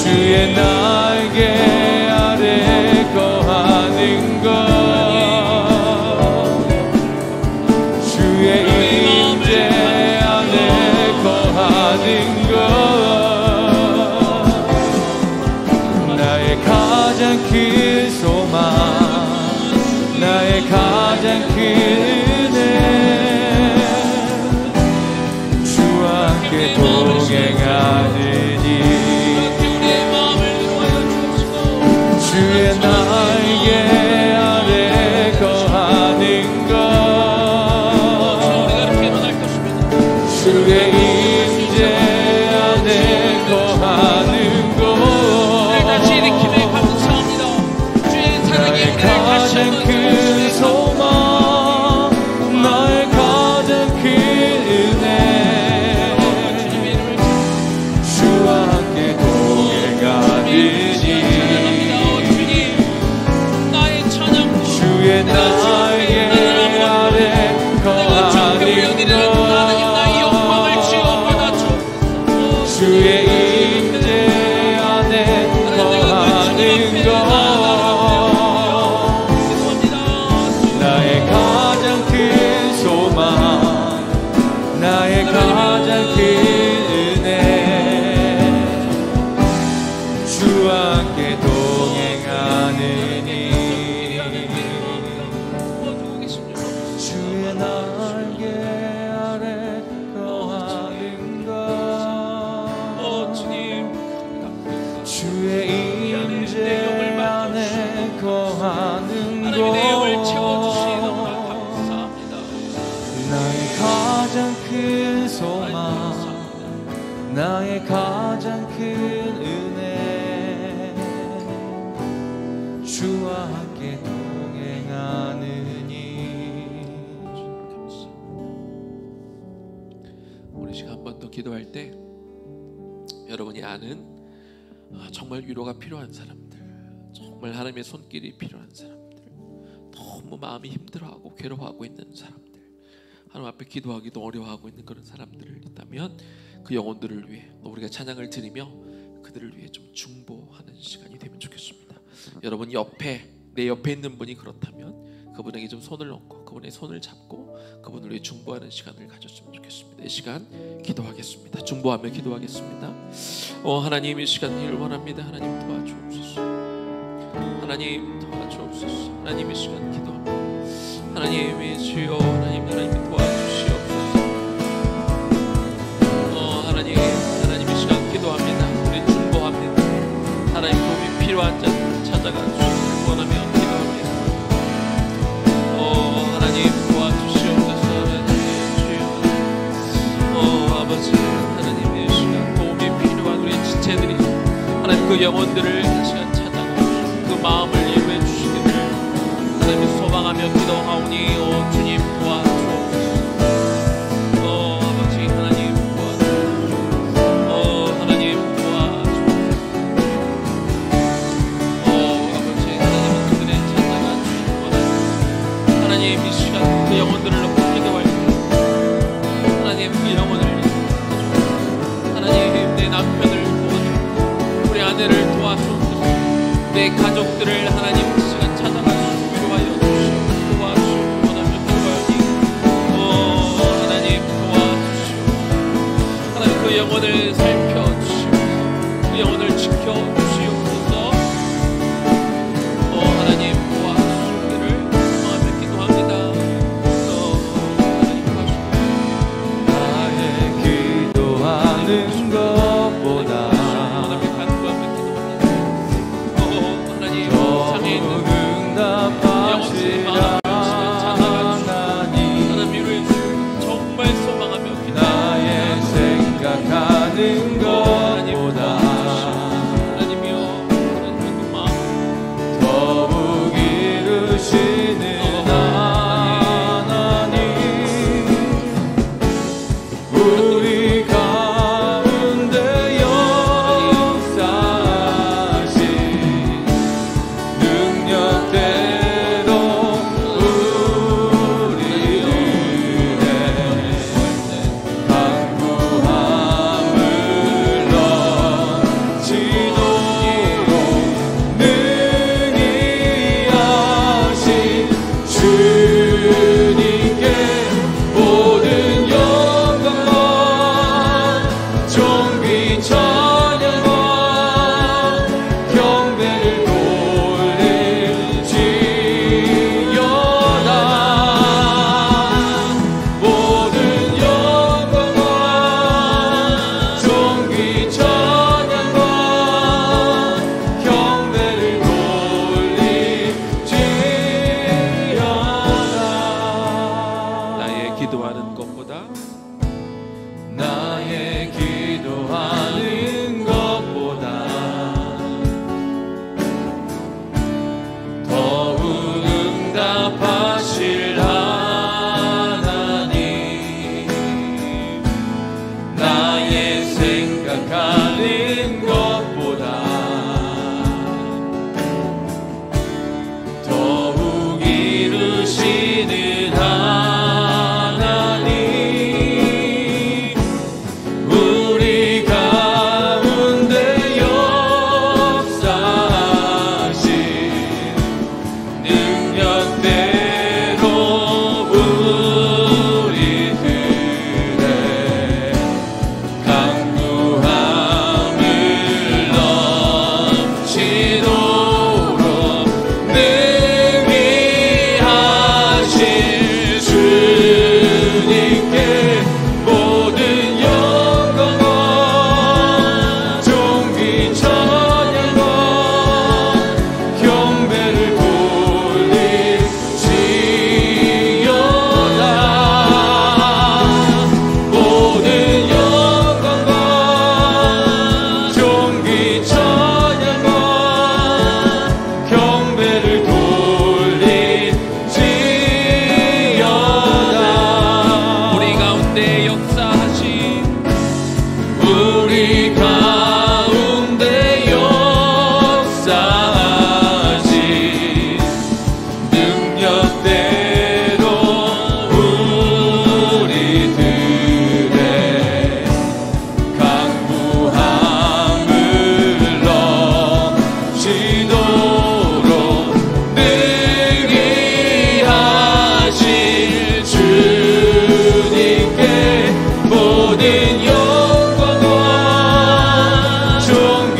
주의 날개 아래 거하는 것, 주의 임재 안에 거하는 것, 나의 가장 큰 소망, 나의 가장 큰 은혜, 주와 함께 동행하느니 주의 날개 아래 거하는 것, 주의 임재 안에 거하는 것, 나의 가장 큰 소망, 나의 가장 큰 은혜, 주와 함께 동행하느니 주의 날개 아래 거하는 것, 주의 임재 안에 거하는 것, 나의 가장 큰 소망, 나의 가장 큰 은혜, 주와 함께 동행하느니 주의 날개 아래 거하는 것, 주의 임재 안에 거하는 것, 나의 가장 큰 소망, 나의 가장 큰 은혜, 주와 함께 동행하느니. 오늘 시간 한 번 더 기도할 때 여러분이 아는 정말 위로가 필요한 사람들, 정말 하나님의 손길이 필요한 사람들, 너무 마음이 힘들어하고 괴로워하고 있는 사람들, 하나님 앞에 기도하기도 어려워하고 있는 그런 사람들을 있다면 그 영혼들을 위해 우리가 찬양을 드리며 그들을 위해 좀 중보하는 시간이 되면 좋겠습니다. 여러분 내 옆에 있는 분이 그렇다면 그분에게 좀 손을 얹고 그분의 손을 잡고 그분을 위해 중보하는 시간을 가졌으면 좋겠습니다. 이 시간 기도하겠습니다. 중보하며 기도하겠습니다. 하나님, 이 시간 일 원합니다. 하나님 도와주옵소서. 하나님 도와주옵소서. 하나님, 이 시간 기도합니다. 하나님의 주여, 하나님 도와주시옵소서. 하나님 이 시간 기도합니다. 우리 중보합니다. 하나님 도움이 필요한 자들 찾아가 주시길 원하며 기도합니다. 하나님 도와주시옵소서. 하나님 주여, 아버지 하나님의 시간 도움이 필요한 우리 지체들이 하나님 그 영혼들을 이 시간 찾아가 그 마음을 이루해 주시기를 하나님 소망하며 기도하오니 주님 도와주옵소서. 아버지 하나님 도와주옵소서. 하나님 도와주옵소서. 아버지 하나님은 그들의 찾아가 주시기 원합니다. 하나님 이 시간 그 영혼들을 놓고 기도할 때 하나님 그 영혼을 가져옵소서. 하나님 내 남편을 도와주옵소서. 우리 아내를 도와주옵소서. 내 가족들을 하나님 이 시간 찾아가 주시고 위로하여 주시고 도와주시고 원하며 기도하니 하나님 도와주시고 하나님 그 영혼을 살펴주시고 그 영혼을 지켜주시옵소서. 하나님 도와주시기를 소망하며 기도합니다. 하나님 도와주시고 나의 기도하는 것보다 하나님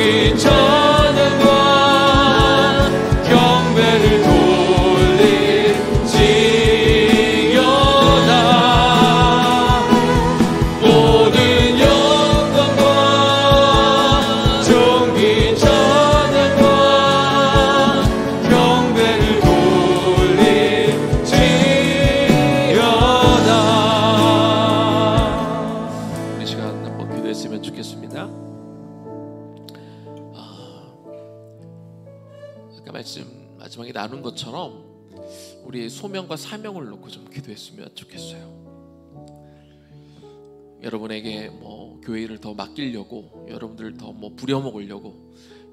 종기 찬양과 경배를 돌릴지어다. 모든 영광과 종기 찬양과 경배를 돌릴지어다. 이 시간 한번 기도했으면 좋겠습니다. 아까 마지막에 나눈 것처럼 우리의 소명과 사명을 놓고 좀 기도했으면 좋겠어요. 여러분에게 뭐 교회를 더 맡기려고, 여러분들 더 뭐 부려먹으려고,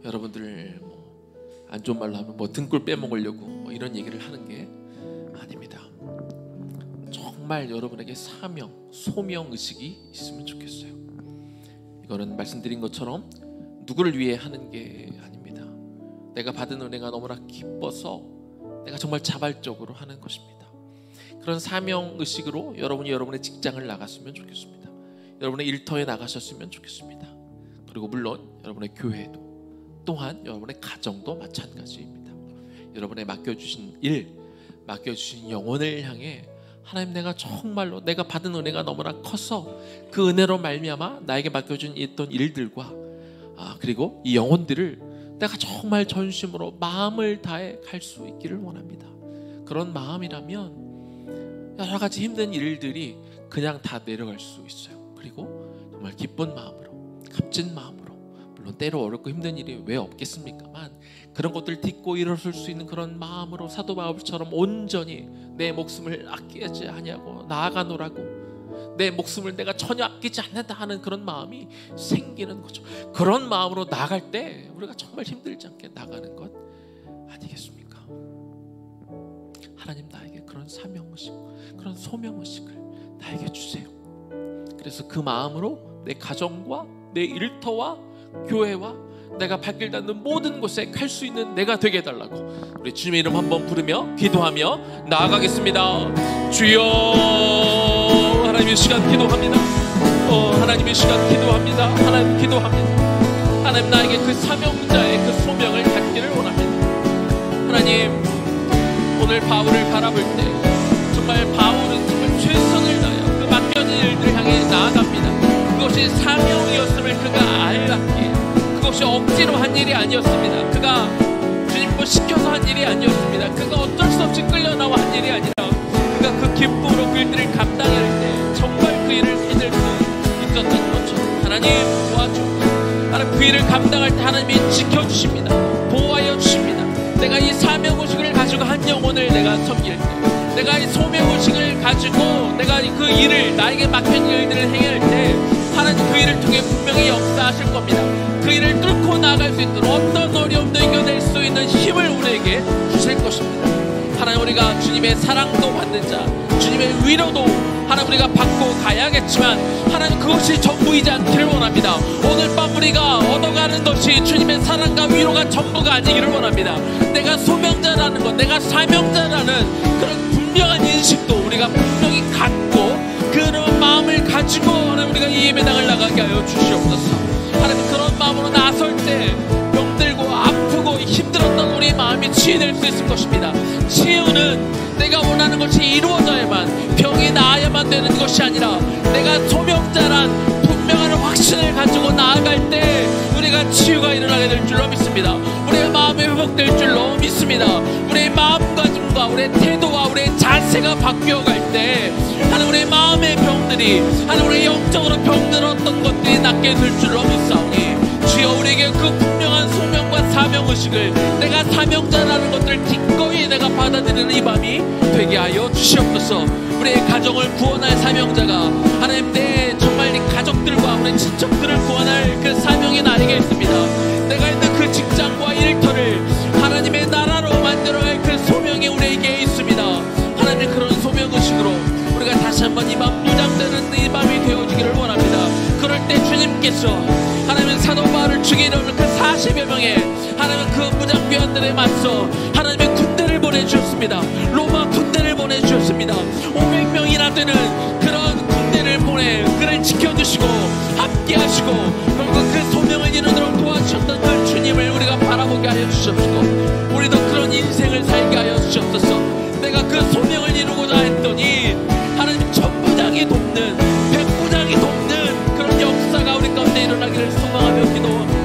여러분들 뭐 안 좋은 말로 하면 뭐 등골 빼먹으려고 뭐 이런 얘기를 하는 게 아닙니다. 정말 여러분에게 사명, 소명 의식이 있으면 좋겠어요. 이거는 말씀드린 것처럼 누구를 위해 하는 게 아닙니다. 내가 받은 은혜가 너무나 기뻐서 내가 정말 자발적으로 하는 것입니다. 그런 사명 의식으로 여러분이 여러분의 직장을 나갔으면 좋겠습니다. 여러분의 일터에 나가셨으면 좋겠습니다. 그리고 물론 여러분의 교회도, 또한 여러분의 가정도 마찬가지입니다. 여러분의 맡겨주신 일, 맡겨주신 영혼을 향해 하나님, 내가 정말로 내가 받은 은혜가 너무나 커서 그 은혜로 말미암아 나에게 맡겨준 있던 일들과 그리고 이 영혼들을 내가 정말 전심으로 마음을 다해 갈 수 있기를 원합니다. 그런 마음이라면 여러 가지 힘든 일들이 그냥 다 내려갈 수 있어요. 그리고 정말 기쁜 마음으로, 값진 마음으로, 물론 때로 어렵고 힘든 일이 왜 없겠습니까만 그런 것들 딛고 일어설 수 있는 그런 마음으로 사도 바울처럼 온전히 내 목숨을 아끼지 아니하고 나아가노라고, 내 목숨을 내가 전혀 아끼지 않는다 하는 그런 마음이 생기는 거죠. 그런 마음으로 나갈 때 우리가 정말 힘들지 않게 나가는 것 아니겠습니까? 하나님, 나에게 그런 사명의식, 그런 소명의식을 나에게 주세요. 그래서 그 마음으로 내 가정과 내 일터와 교회와 내가 발길 닿는 모든 곳에 갈 수 있는 내가 되게 해달라고 우리 주님의 이름 한번 부르며 기도하며 나아가겠습니다. 주여, 하나님의 시간 기도합니다. 하나님의 시간 기도합니다. 하나님 기도합니다. 하나님, 나에게 그 사명자의 그 소명을 갖기를 원합니다. 하나님, 오늘 바울을 바라볼 때 정말 바울은 정말 최선을 다하여 그 맡겨진 일들을 향해 나아갑니다. 그것이 사명이었음을 그가 알았기에, 그것이 억지로 한 일이 아니었습니다. 그가 주님 뭐 시켜서 한 일이 아니었습니다. 그가 어쩔 수 없이 끌려나와 한 일이 아니라 그가 그 기쁨으로 그 일들을 감당할 때 정말 그 일을 해낼 수 있었던 것처럼 하나님 도와주옵소서. 하나님, 그 일을 감당할 때 하나님이 지켜주십니다. 보호하여 주십니다. 내가 이 사명의식을 가지고 한 영혼을 내가 섬길 때, 내가 이 소명의식을 가지고 내가 그 일을, 나에게 맡겨진 일들을 행할 때 하나님 그 일을 통해 분명히 역사하실 겁니다. 그 일을 뚫고 나아갈 수 있도록 어떤 어려움도 이겨낼 수 있는 힘을 우리에게 주실 것입니다. 하나님, 우리가 주님의 사랑도 받는 자, 주님의 위로도 하나님 우리가 받고 가야겠지만 하나님, 그것이 전부이지 않기를 원합니다. 오늘 밤 우리가 얻어가는 것이 주님의 사랑과 위로가 전부가 아니기를 원합니다. 내가 소명자라는 것, 내가 사명자라는 그런 분명한 인식도 우리가 분명히 갖고 그런 마음을 가지고 하나님 우리가 이 예배당을 나가게 하여 주시옵소서. 하나님, 그런 마음으로 나설 때 병들고 아프고 힘들었던 우리의 마음이 치유될 수 있을 것입니다. 치유는 내가 원하는 것이 이루어져야만, 병이 나아야만 되는 것이 아니라 내가 소명자란 분명한 확신을 가지고 나아갈 때 우리가 치유가 일어나게 될 줄로 믿습니다. 우리의 마음이 회복될 줄로 믿습니다. 우리의 마음가짐과 우리의 태도와 우리의 자세가 바뀌어갈 때 하나님 우리의 마음의 병들이, 하나님 우리의 영적으로 병들었던 것들이 낫게 될 줄로 믿사오니 주여, 우리에게 그 분명한 소명과 사명의식을, 내가 사명자라는 것들을 기꺼이 내가 받아들이는 이 밤이 되게 하여 주시옵소서. 우리의 가정을 구원할 사명자가 하나님, 내 정말 이 가족들과 우리 친척들을 구원할 그 사명이 나에게 있습니다. 내가 있는 그 직장과 일터를 하나님의 나라로 만들어갈 그 소명이 우리에게 있습니다. 하나님, 그런 소명의식으로 우리가 다시 한번 이 밤 무장되는 이 밤이 되어지기를 원합니다. 그럴 때 주님께서 하나님은 사도 바울을 죽이려는 그 40여 명의 하나님은 그 무장병들에 맞서 하나님의 군대를 보내주셨습니다. 로마 군대를 보내주셨습니다. 500명이나 되는 그런 군대를 보내 그를 지켜주시고 함께하시고 결국 그 소명을 이루도록 도와주셨던 그 주님을 우리가 바라보게 하여 주시옵시고 우리도 그런 인생을 살게 하여 주시옵소서. 내가 그 소명을 이루고자 했더니 하나님 천부장이 돕는 백부장이 돕는 그런 역사가 우리 가운데 일어나기를 소망하며 기도합니다.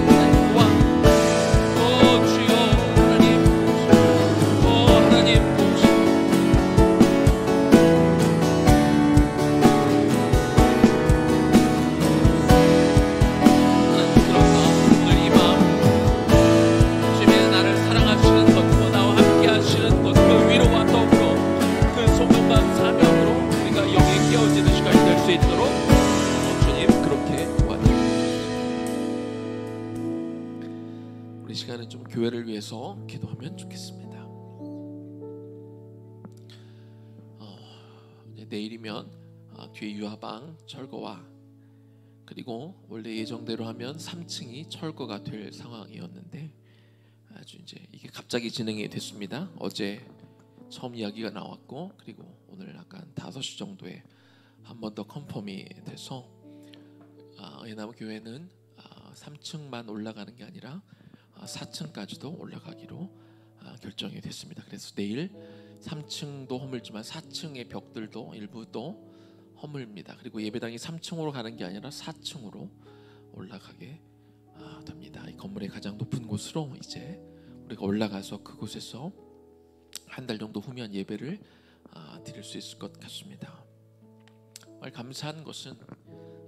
시간은 좀 교회를 위해서 기도하면 좋겠습니다. 내일이면 뒤에 유아방 철거와 그리고 원래 예정대로 하면 3층이 철거가 될 상황이었는데 아주 이제 이게 갑자기 진행이 됐습니다. 어제 처음 이야기가 나왔고 그리고 오늘 약간 5시 정도에 한 번 더 컨펌이 돼서 은혜나무 교회는 3층만 올라가는 게 아니라 4층까지도 올라가기로 결정이 됐습니다. 그래서 내일 3층도 허물지만 4층의 벽들도 일부 또 허물입니다. 그리고 예배당이 3층으로 가는 게 아니라 4층으로 올라가게 됩니다. 이 건물의 가장 높은 곳으로 이제 우리가 올라가서 그곳에서 한 달 정도 후면 예배를 드릴 수 있을 것 같습니다. 정말 감사한 것은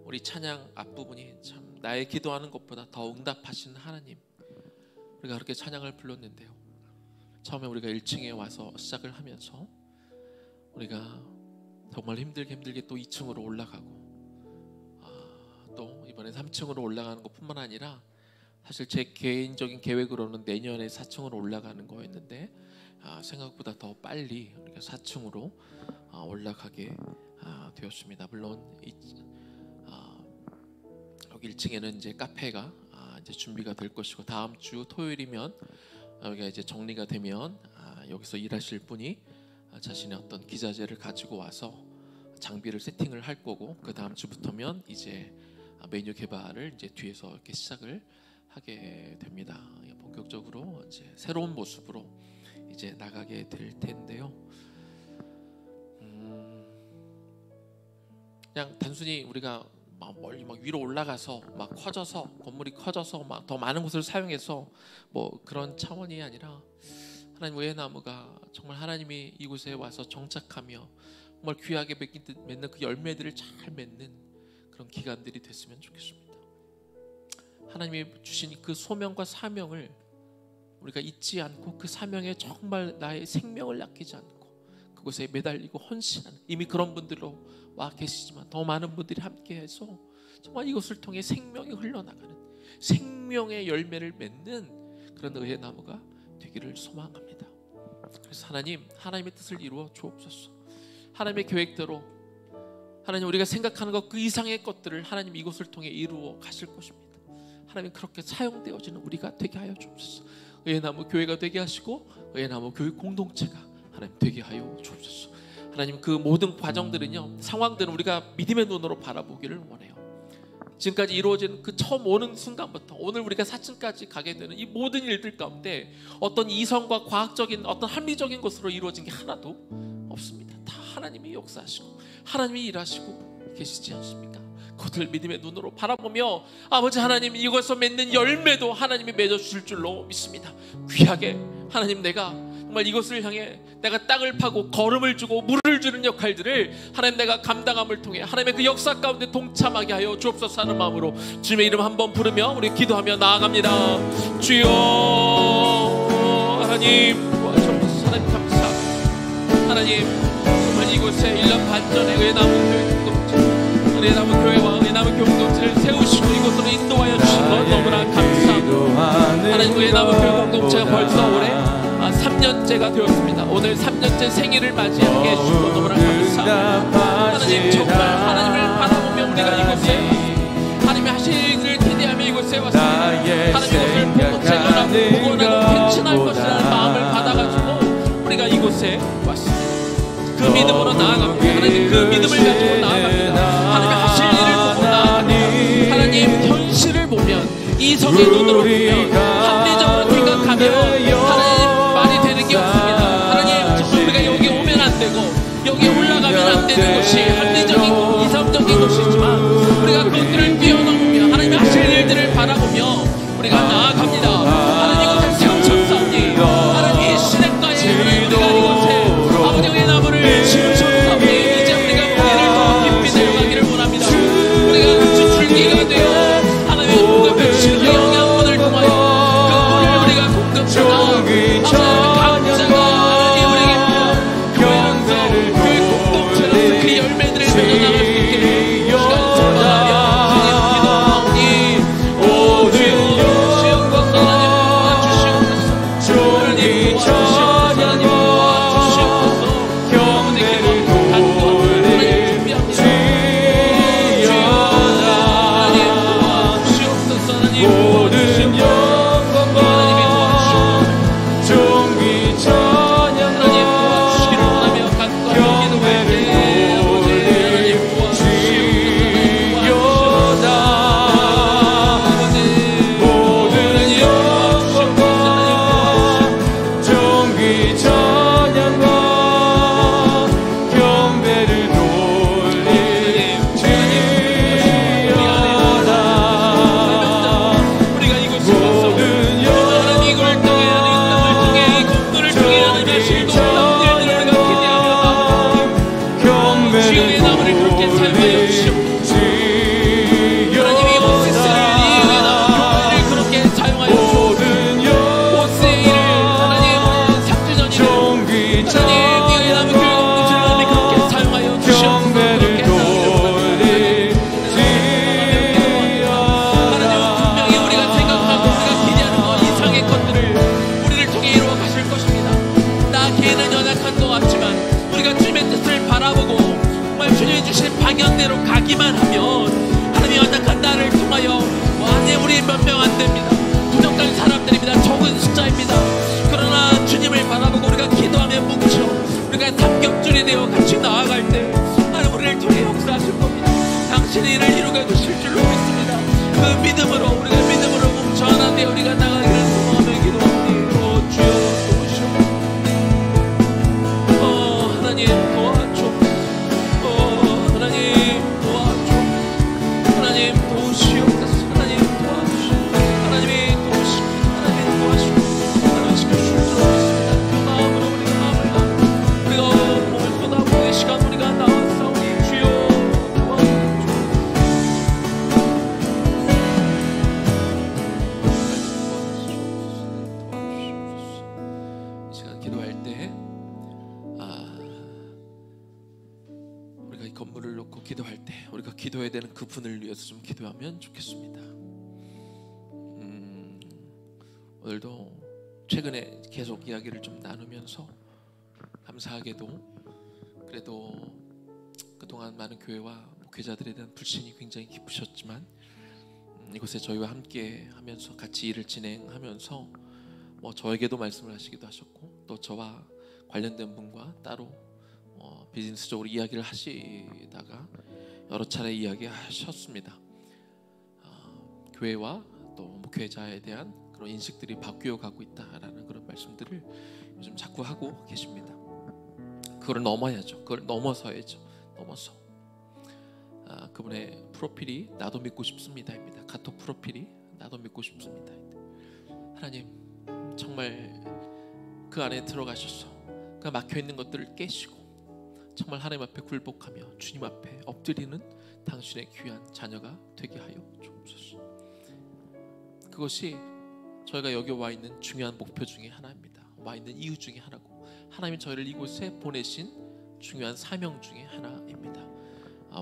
우리 찬양 앞부분이 참 나의 기도하는 것보다 더 응답하시는 하나님, 우리가 그렇게 찬양을 불렀는데요. 처음에 우리가 1층에 와서 시작을 하면서 우리가 정말 힘들게 또 2층으로 올라가고 또 이번에 3층으로 올라가는 것뿐만 아니라 사실 제 개인적인 계획으로는 내년에 4층으로 올라가는 거였는데 생각보다 더 빨리 우리가 4층으로 올라가게 되었습니다. 물론 여기 1층에는 이제 카페가 이제 준비가 될 것이고 다음 주 토요일이면 여기가 이제 정리가 되면 여기서 일하실 분이 자신의 어떤 기자재를 가지고 와서 장비를 세팅을 할 거고 그 다음 주부터면 이제 메뉴 개발을 이제 뒤에서 이렇게 시작을 하게 됩니다. 본격적으로 이제 새로운 모습으로 이제 나가게 될 텐데요. 그냥 단순히 우리가 막 멀리 막 위로 올라가서 막 커져서 건물이 커져서 막 더 많은 곳을 사용해서 뭐 그런 차원이 아니라 하나님 은혜나무가 정말 하나님이 이곳에 와서 정착하며 정말 귀하게 맺는 그 열매들을 잘 맺는 그런 기간들이 됐으면 좋겠습니다. 하나님이 주신 그 소명과 사명을 우리가 잊지 않고 그 사명에 정말 나의 생명을 아끼지 않고 그곳에 매달리고 헌신하는, 이미 그런 분들로 와 계시지만 더 많은 분들이 함께해서 정말 이것을 통해 생명이 흘러나가는 생명의 열매를 맺는 그런 은혜나무가 되기를 소망합니다. 그래서 하나님의 뜻을 이루어 주옵소서. 하나님의 계획대로 하나님 우리가 생각하는 것 그 이상의 것들을 하나님 이것을 통해 이루어 가실 것입니다. 하나님 그렇게 사용되어지는 우리가 되게 하여 주옵소서. 은혜나무 교회가 되게 하시고 은혜나무 교회 공동체가 하나님 되게 하여 주옵소서. 하나님 그 모든 과정들은요, 상황들은 우리가 믿음의 눈으로 바라보기를 원해요. 지금까지 이루어진 그 처음 오는 순간부터 오늘 우리가 4층까지 가게 되는 이 모든 일들 가운데 어떤 이성과 과학적인 어떤 합리적인 것으로 이루어진 게 하나도 없습니다. 다 하나님이 역사하시고 하나님이 일하시고 계시지 않습니까? 그것을 믿음의 눈으로 바라보며 아버지 하나님 이것에서 맺는 열매도 하나님이 맺어주실 줄로 믿습니다. 귀하게 하나님 내가 정말 이것을 향해 내가 땅을 파고 걸음을 주고 물을 주는 역할들을 하나님 내가 감당함을 통해 하나님의 그 역사 가운데 동참하게 하여 주옵소서 하는 마음으로 주님의 이름 한번 부르며 우리 기도하며 나아갑니다. 주여 하나님 도와주옵소서. 하나님 감사합니다. 하나님 정말 이곳에 1년 반 전에 은혜나무 교회 공동체 은혜나무 교회와 은혜나무 교회 공동체를 세우시고 이곳으로 인도하여 주신 것 너무나 감사합니다. 하나님 은혜나무 교회 공동체가 벌써 올해 3년째가 되었습니다. 오늘 3년째 생일을 맞이하게 해주신 것 너무나 감사합니다. 하나님 정말 하나님을 바라보며 우리가 이곳에 하나님의 하실 일을 기대하며 이곳에 왔습니다. 하나님 이것을 보고 제거하고 구원하고 펜친할 것이라는 마음을 받아가지고 우리가 이곳에 왔습니다. 그 믿음으로 나아갑니다. 하나님 그 믿음을 가지고 나아갑니다. 하나님의 하실 일을 보고 이성의 눈으로 보면 합리적으로 생각하면 하나님 말이 되는 게 없습니다. 하나님 우리가 여기 오면 안 되고 여기 올라가면 안 되는 것이 합리적인 이성적인 것이지만 우리가 그것들을 뛰어넘으며 하나님 하실 일들을 바라보며 우리가 나아갑니다. 하나님 이곳에 세우셨사오니 하나님 이 시냇가에 우리가 이곳에 아버지의 나무를 심으셨사오니 이제 우리가 뿌리를 더 깊이 내려가기를 원합니다. 우리가 같이 줄기가 되어 하나님의 공급해 주시는 영양분을 통하여 그 물을 우리가 공급하나 하나님의 강자가 하나님 우리에게 교회로서 교회 공동체로서 그 열매들을 맺어나갈 수 있게 시간 충만하며 주님 기도하오니 오 주여 주시옵소서. 하나님 도와주시옵소서. 주님 도와주시옵소서. 하나님 도와주시옵소서. 경배를 하나님 준비합니다. 하나님 도와주시옵소서. 하나님 모든 영광과 하나님이 도와주시옵소서. 존귀 찬양과 하나님 도와주시기를 원하며 간과 기도할 때 아버지 하나님 도와주시옵소서. 아버지 모든 영광과 존귀 찬양과 경배를 돌리지어다. 우리가 이곳에 와서 하나님 이걸 통해 하나님 이 땅을 통해 이 건물을 통해 하나님 하실 놀라운 일들을 우리가 기대하며 나아갑니다. 주의 나무를 그렇게 사용하여 주시옵소서. 하나님 이 오세스를 이 나무 교회를 그렇게 사용하여 주시옵소서. 오세이를 하나님 상주전이를 존귀 하나님 이 나무 교회 공동체를 하나님 그렇게 사용하여 주시옵소서. 그렇게 하나님은 분명히 우리가 생각하고 우리가 기대하는 것 이상의 것들을 우리를 통해 이루어 가실 것입니다. 나 개인은 연약한 것 같지만 우리가 주님의 뜻을 바라보고 정말 주님이 주신 방향대로 가기만 하면 하나님의 연약한 나를 통하여 완전히 우리 몇 명 안 됩니다. 부족한 사람들입니다. 적은 숫자입니다. 그러나 주님을 바라보고 우리가 기도하며 뭉쳐 우리가 삼겹줄이 되어 같이 나아갈 때 하나님 우리를 통해 역사하실 겁니다. 당신의 일을 이루게 되실 줄로 믿습니다. 그 믿음으로 우리가 믿음으로 뭉쳐 하나 되어 우리가 나가기를 소망하며 기도합니다. 주여 도우시옵소서. 하나님 도와주옵소서. 하나님 도와주옵소서. 하나님 도우시옵소서. 하나님 도와주시옵소서. 하나님이 도우시옵소서. 하나님 도와주시옵소서. 하나님 지켜주실 줄 믿습니다. 그 마음으로 우리가 마음을 담고 우리가 몸을 쏟아부은 시간 우리가 나왔사오니 주여 도와주옵소서. 이 시간 기도할 때 우리가 이 건물을 놓고 기도할 때 우리가 기도해야 되는 그 분을 위해서 좀 기도하면 좋겠습니다. 오늘도 최근에 계속 이야기를 좀 나누면서 감사하게도 그래도 그동안 많은 교회와 목회자들에 대한 불신이 굉장히 깊으셨지만 이곳에 저희와 함께 하면서 같이 일을 진행하면서 뭐 저에게도 말씀을 하시기도 하셨고 또 저와 관련된 분과 따로 비즈니스적으로 이야기를 하시다가 여러 차례 이야기하셨습니다. 교회와 또 목회자에 대한 그런 인식들이 바뀌어 가고 있다라는 그런 말씀들을 요즘 자꾸 하고 계십니다. 그걸 넘어야죠. 그걸 넘어서야죠. 넘어서 그분의 프로필이 나도 믿고 싶습니다입니다. 카톡 프로필이 나도 믿고 싶습니다. 하나님 정말 그 안에 들어가셔서 그 막혀있는 것들을 깨시고 정말 하나님 앞에 굴복하며 주님 앞에 엎드리는 당신의 귀한 자녀가 되게 하여 주옵소서. 그것이 저희가 여기 와 있는 중요한 목표 중에 하나입니다. 와 있는 이유 중에 하나고 하나님이 저희를 이곳에 보내신 중요한 사명 중에 하나입니다.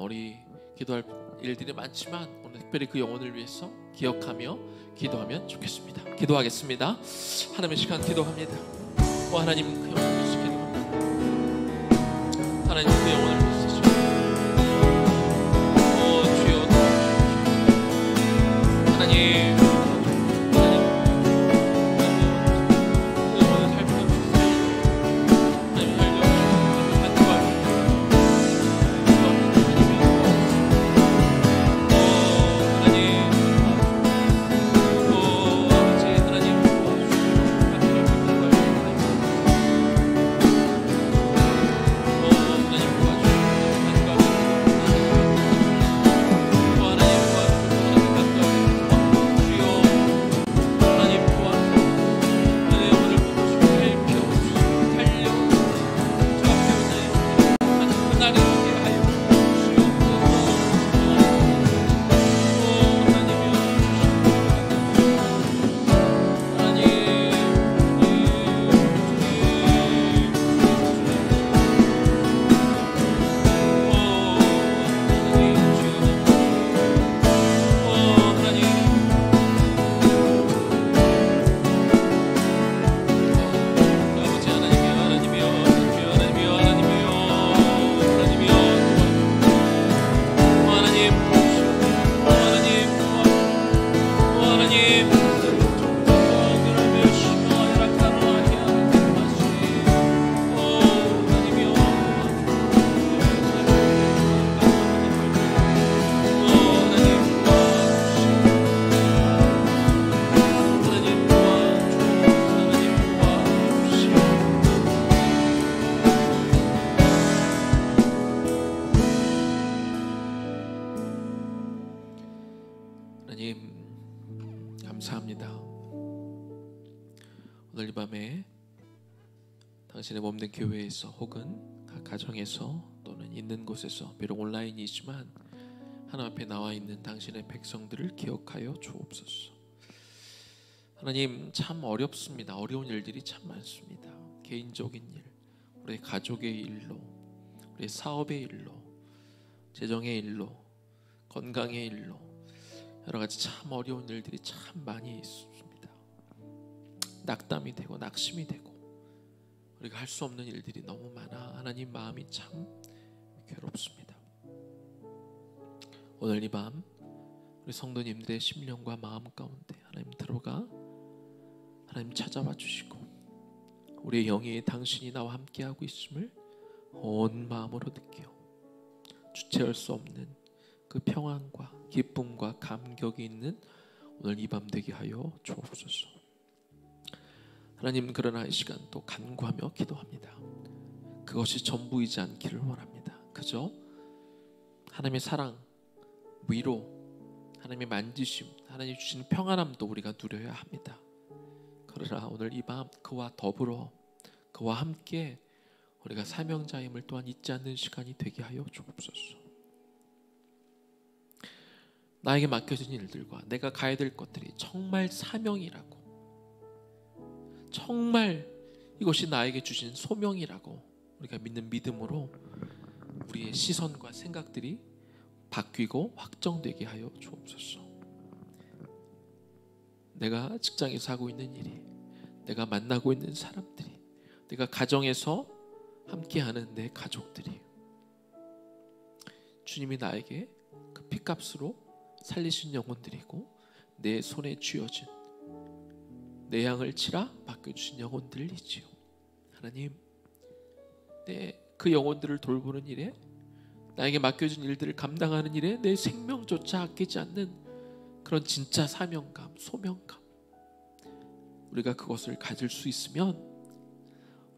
우리 기도할 일들이 많지만 오늘 특별히 그 영혼을 위해서 기억하며 기도하면 좋겠습니다. 기도하겠습니다. 하나님의 시간 기도합니다. 하나님 그 영혼을 위해서 기도합니다. 하나님 그 영혼을 위해서 주여 하나님 오늘 이 밤에 당신의 몸된 교회에서 혹은 각 가정에서 또는 있는 곳에서 비록 온라인이지만 하나님 앞에 나와 있는 당신의 백성들을 기억하여 주옵소서. 하나님, 참 어렵습니다. 어려운 일들이 참 많습니다. 개인적인 일, 우리 가족의 일로, 우리 사업의 일로, 재정의 일로, 건강의 일로 여러 가지 참 어려운 일들이 참 많이 있습니다. 낙담이 되고 낙심이 되고 우리가 할 수 없는 일들이 너무 많아 하나님 마음이 참 괴롭습니다. 오늘 이 밤 우리 성도님들의 심령과 마음 가운데 하나님 들어가 하나님 찾아와 주시고 우리의 영에 당신이 나와 함께하고 있음을 온 마음으로 느껴 주체할 수 없는 그 평안과 기쁨과 감격이 있는 오늘 이 밤 되게 하여 주옵소서. 하나님, 그러나 이 시간 또 간구하며 기도합니다. 그것이 전부이지 않기를 원합니다. 그저 하나님의 사랑, 위로, 하나님의 만지심, 하나님이 주시는 평안함도 우리가 누려야 합니다. 그러나 오늘 이 밤 그와 더불어 그와 함께 우리가 사명자임을 또한 잊지 않는 시간이 되게 하여 주옵소서. 나에게 맡겨진 일들과 내가 가야 될 것들이 정말 사명이라고, 정말 이것이 나에게 주신 소명이라고 우리가 믿는 믿음으로 우리의 시선과 생각들이 바뀌고 확정되게 하여 주옵소서. 내가 직장에서 하고 있는 일이, 내가 만나고 있는 사람들이, 내가 가정에서 함께하는 내 가족들이 주님이 나에게 그 피값으로 살리신 영혼들이고 내 손에 쥐어진 내 양을 치라 맡겨주신 영혼들이지요. 하나님, 그 영혼들을 돌보는 일에, 나에게 맡겨진 일들을 감당하는 일에 내 생명조차 아끼지 않는 그런 진짜 사명감, 소명감, 우리가 그것을 가질 수 있으면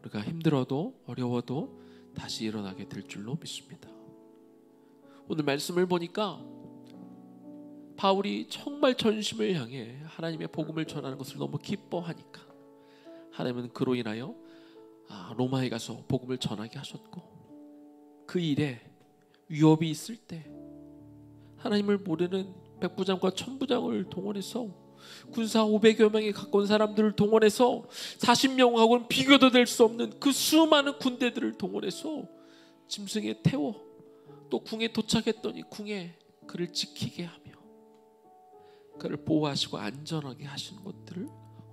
우리가 힘들어도 어려워도 다시 일어나게 될 줄로 믿습니다. 오늘 말씀을 보니까 바울이 정말 전심을 향해 하나님의 복음을 전하는 것을 너무 기뻐하니까 하나님은 그로 인하여 로마에 가서 복음을 전하게 하셨고, 그 일에 위협이 있을 때 하나님을 모르는 백부장과 천부장을 동원해서 군사 500여 명에 가까운 사람들을 동원해서 40명하고는 비교도 될 수 없는 그 수많은 군대들을 동원해서 짐승에 태워 또 궁에 도착했더니 궁에 그를 지키게 하며 그를 보호하시고 안전하게 하시는 것들을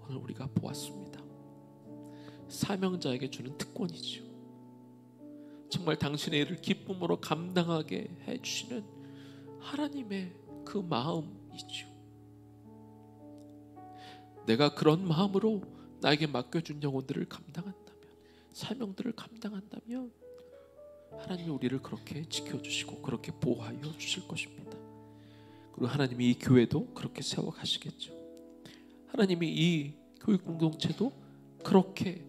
오늘 우리가 보았습니다. 사명자에게 주는 특권이지요. 정말 당신의 일을 기쁨으로 감당하게 해주시는 하나님의 그 마음이지요. 내가 그런 마음으로 나에게 맡겨준 영혼들을 감당한다면, 사명들을 감당한다면 하나님이 우리를 그렇게 지켜주시고 그렇게 보호하여 주실 것입니다. 그리고 하나님이 이 교회도 그렇게 세워가시겠죠. 하나님이 이 교육 공동체도 그렇게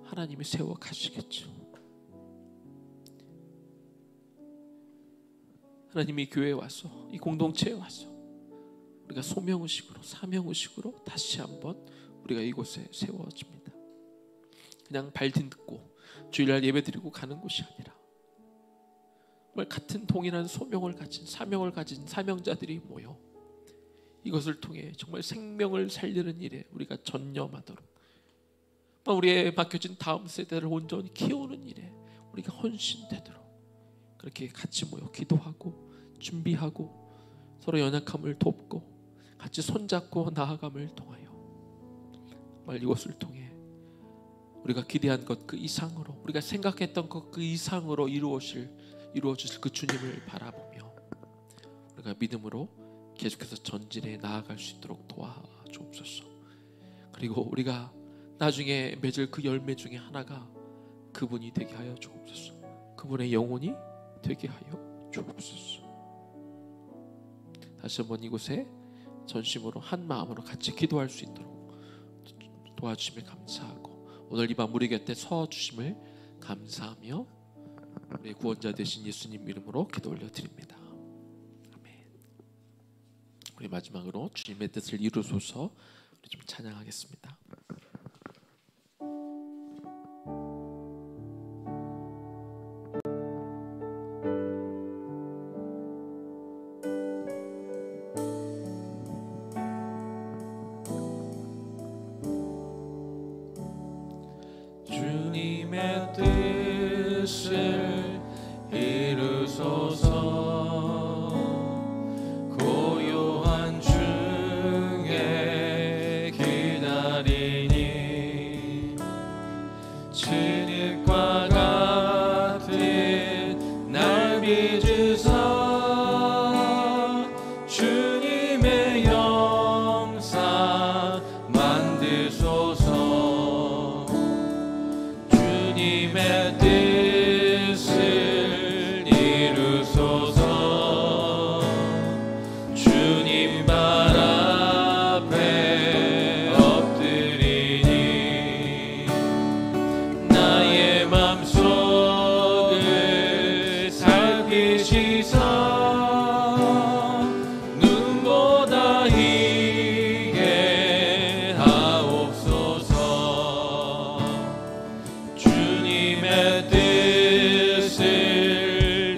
하나님이 세워가시겠죠. 하나님이 교회에 와서, 이 공동체에 와서 우리가 소명의식으로, 사명의식으로 다시 한번 우리가 이곳에 세워집니다. 그냥 발딛고 주일날 예배드리고 가는 곳이 아니라 정말 같은 동일한 소명을 가진, 사명을 가진 사명자들이 모여 이것을 통해 정말 생명을 살리는 일에 우리가 전념하도록, 우리의 맡겨진 다음 세대를 온전히 키우는 일에 우리가 헌신되도록 그렇게 같이 모여 기도하고 준비하고 서로 연약함을 돕고 같이 손잡고 나아감을 통하여 정말 이것을 통해 우리가 기대한 것 그 이상으로, 우리가 생각했던 것 그 이상으로 이루어주실 그 주님을 바라보며 우리가 믿음으로 계속해서 전진해 나아갈 수 있도록 도와주옵소서. 그리고 우리가 나중에 맺을 그 열매 중에 하나가 그분이 되게 하여 주옵소서. 그분의 영혼이 되게 하여 주옵소서. 다시 한번 이곳에 전심으로 한 마음으로 같이 기도할 수 있도록 도와주심에 감사하고 오늘 이 밤 우리 곁에 서 주심을 감사하며 우리 구원자 되신 예수님 이름으로 기도 올려드립니다. 아멘. 우리 마지막으로 주님의 뜻을 이루소서 우리 좀 찬양하겠습니다. 주님의 뜻을 이루소서. 고요한 중에 기다리니 진흙과 같은 날 빚으사 주님의 영상 만드소서. 주님의 뜻을 이루소서. 주님 발 앞에 엎드리니 나의 맘속을 살피시사 눈보다 희게 하옵소서. 주님의 뜻을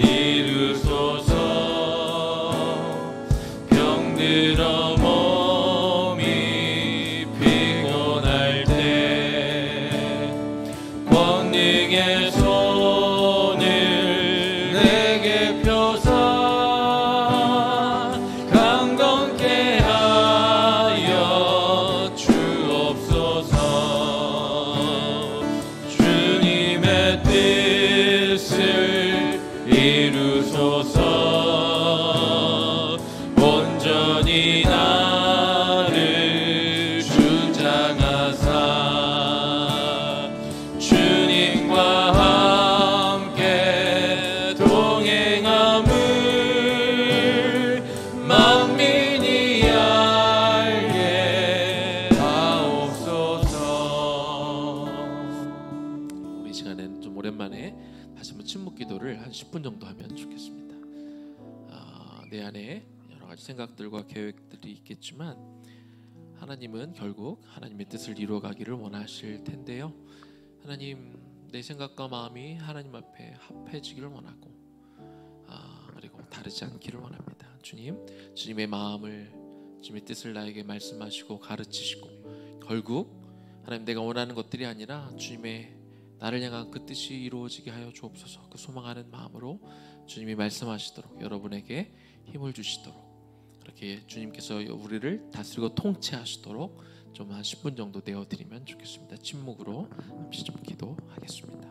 이루소서. 병들어 몸이 피곤할 때 권능의 손을 내게 펴사 강건케 하여 주옵소서. 주님의 뜻을 이루소서. 온전히 나를 주장하사 주님과 함께 동행함을 만민이 알게 하옵소서. 우리 시간에는 좀 오랜만에 다시 한번 침묵 기도를 한 10분 정도 하면 좋겠습니다. 내 안에 여러 가지 생각들과 계획들이 있겠지만 하나님은 결국 하나님의 뜻을 이루어가기를 원하실 텐데요. 하나님, 내 생각과 마음이 하나님 앞에 합해지기를 원하고 그리고 다르지 않기를 원합니다. 주님의 마음을, 주님의 뜻을 나에게 말씀하시고 가르치시고 결국 하나님, 내가 원하는 것들이 아니라 주님의 나를 향한 그 뜻이 이루어지게 하여 주옵소서. 그 소망하는 마음으로 주님이 말씀하시도록, 여러분에게 힘을 주시도록, 그렇게 주님께서 우리를 다스리고 통치하시도록 좀 한 10분 정도 내어드리면 좋겠습니다. 침묵으로 잠시 좀 기도하겠습니다.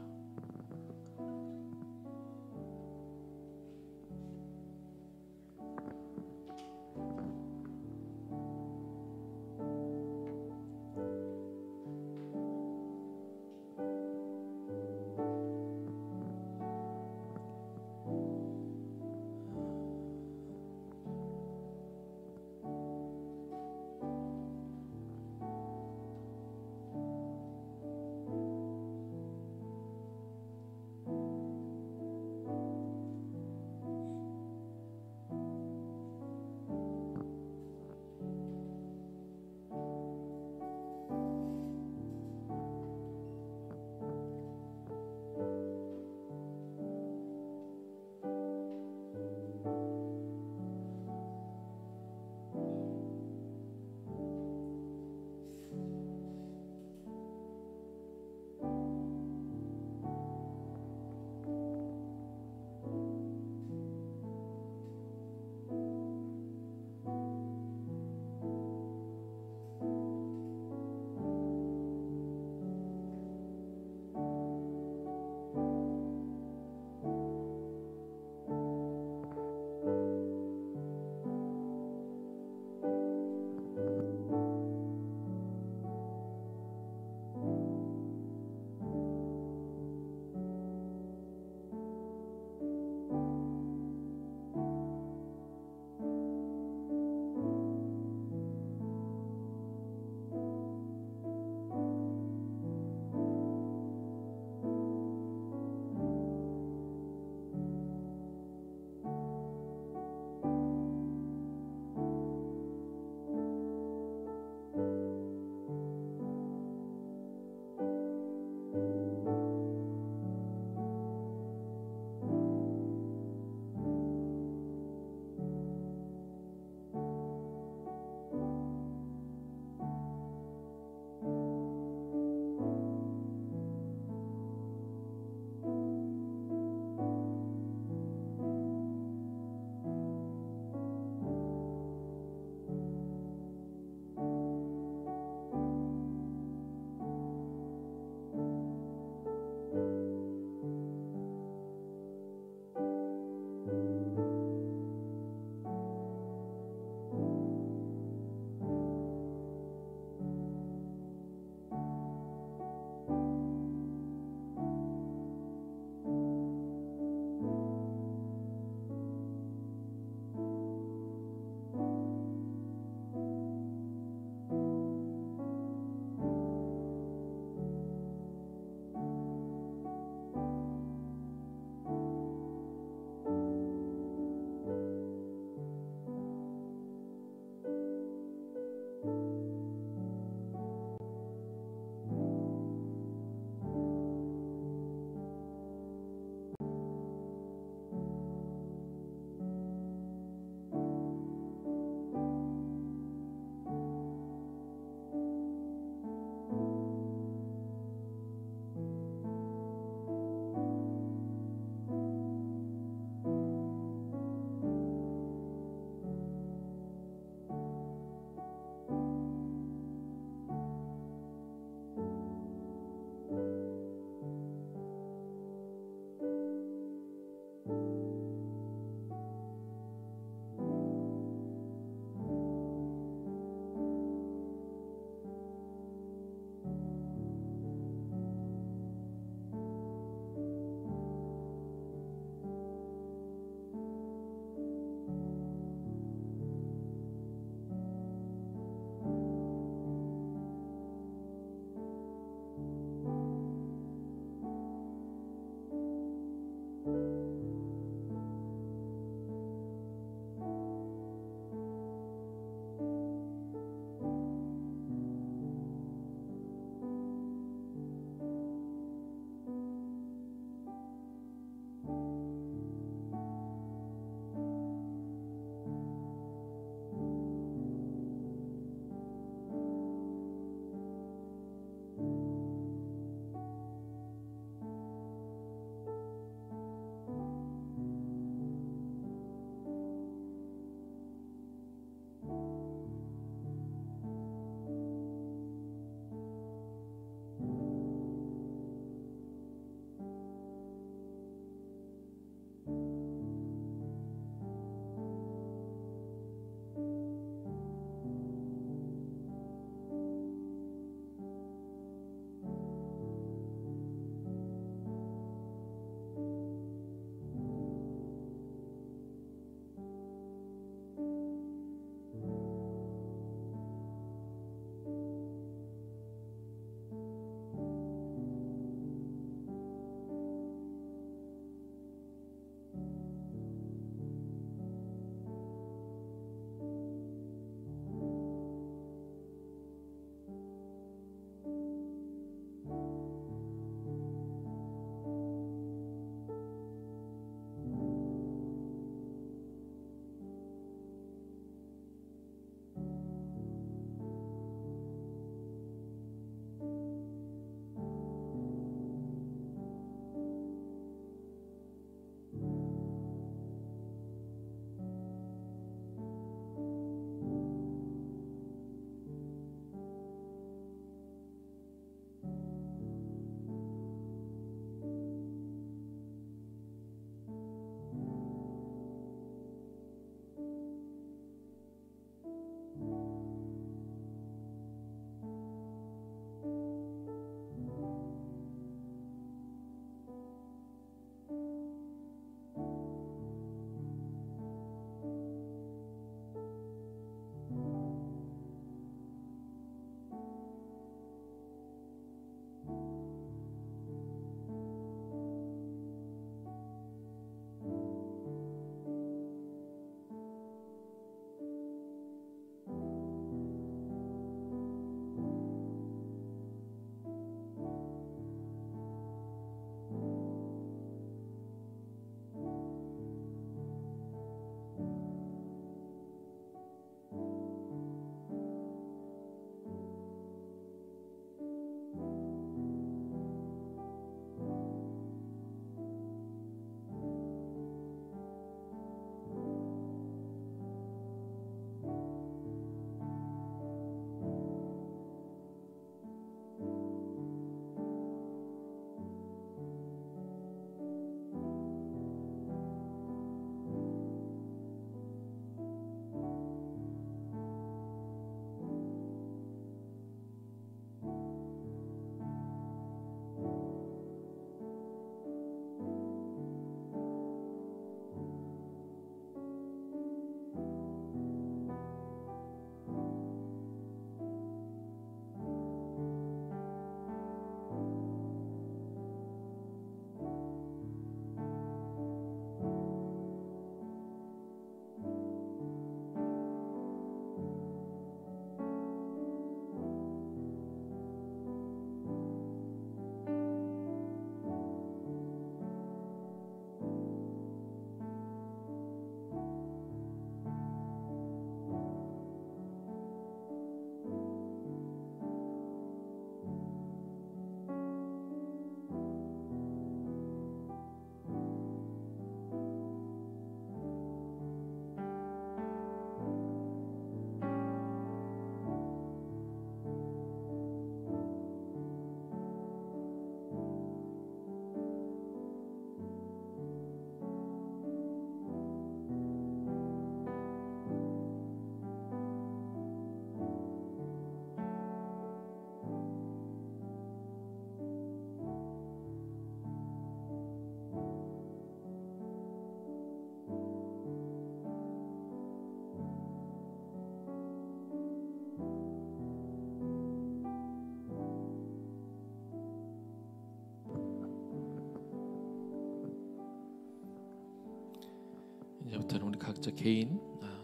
이제부터는 우리 각자 개인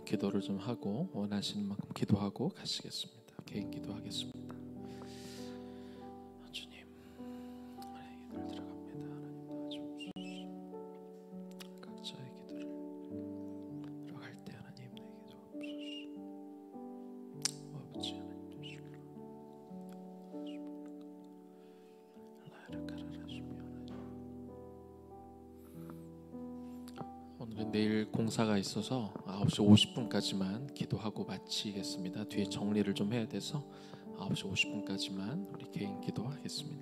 기도를 좀 하고 원하시는 만큼 기도하고 가시겠습니다. 개인 기도하겠습니다. 주님, 우리 기도를 들어갑니다. 하나님 도와주옵소서. 각자의 기도를 들어갈 때 하나님 내게 도와주옵소서. 아버지 하나님 도와주옵소서. 오늘은 내일 공사가 있어서 9시 50분까지만 기도하고 마치겠습니다. 뒤에 정리를 좀 해야 돼서 9시 50분까지만 우리 개인 기도하겠습니다.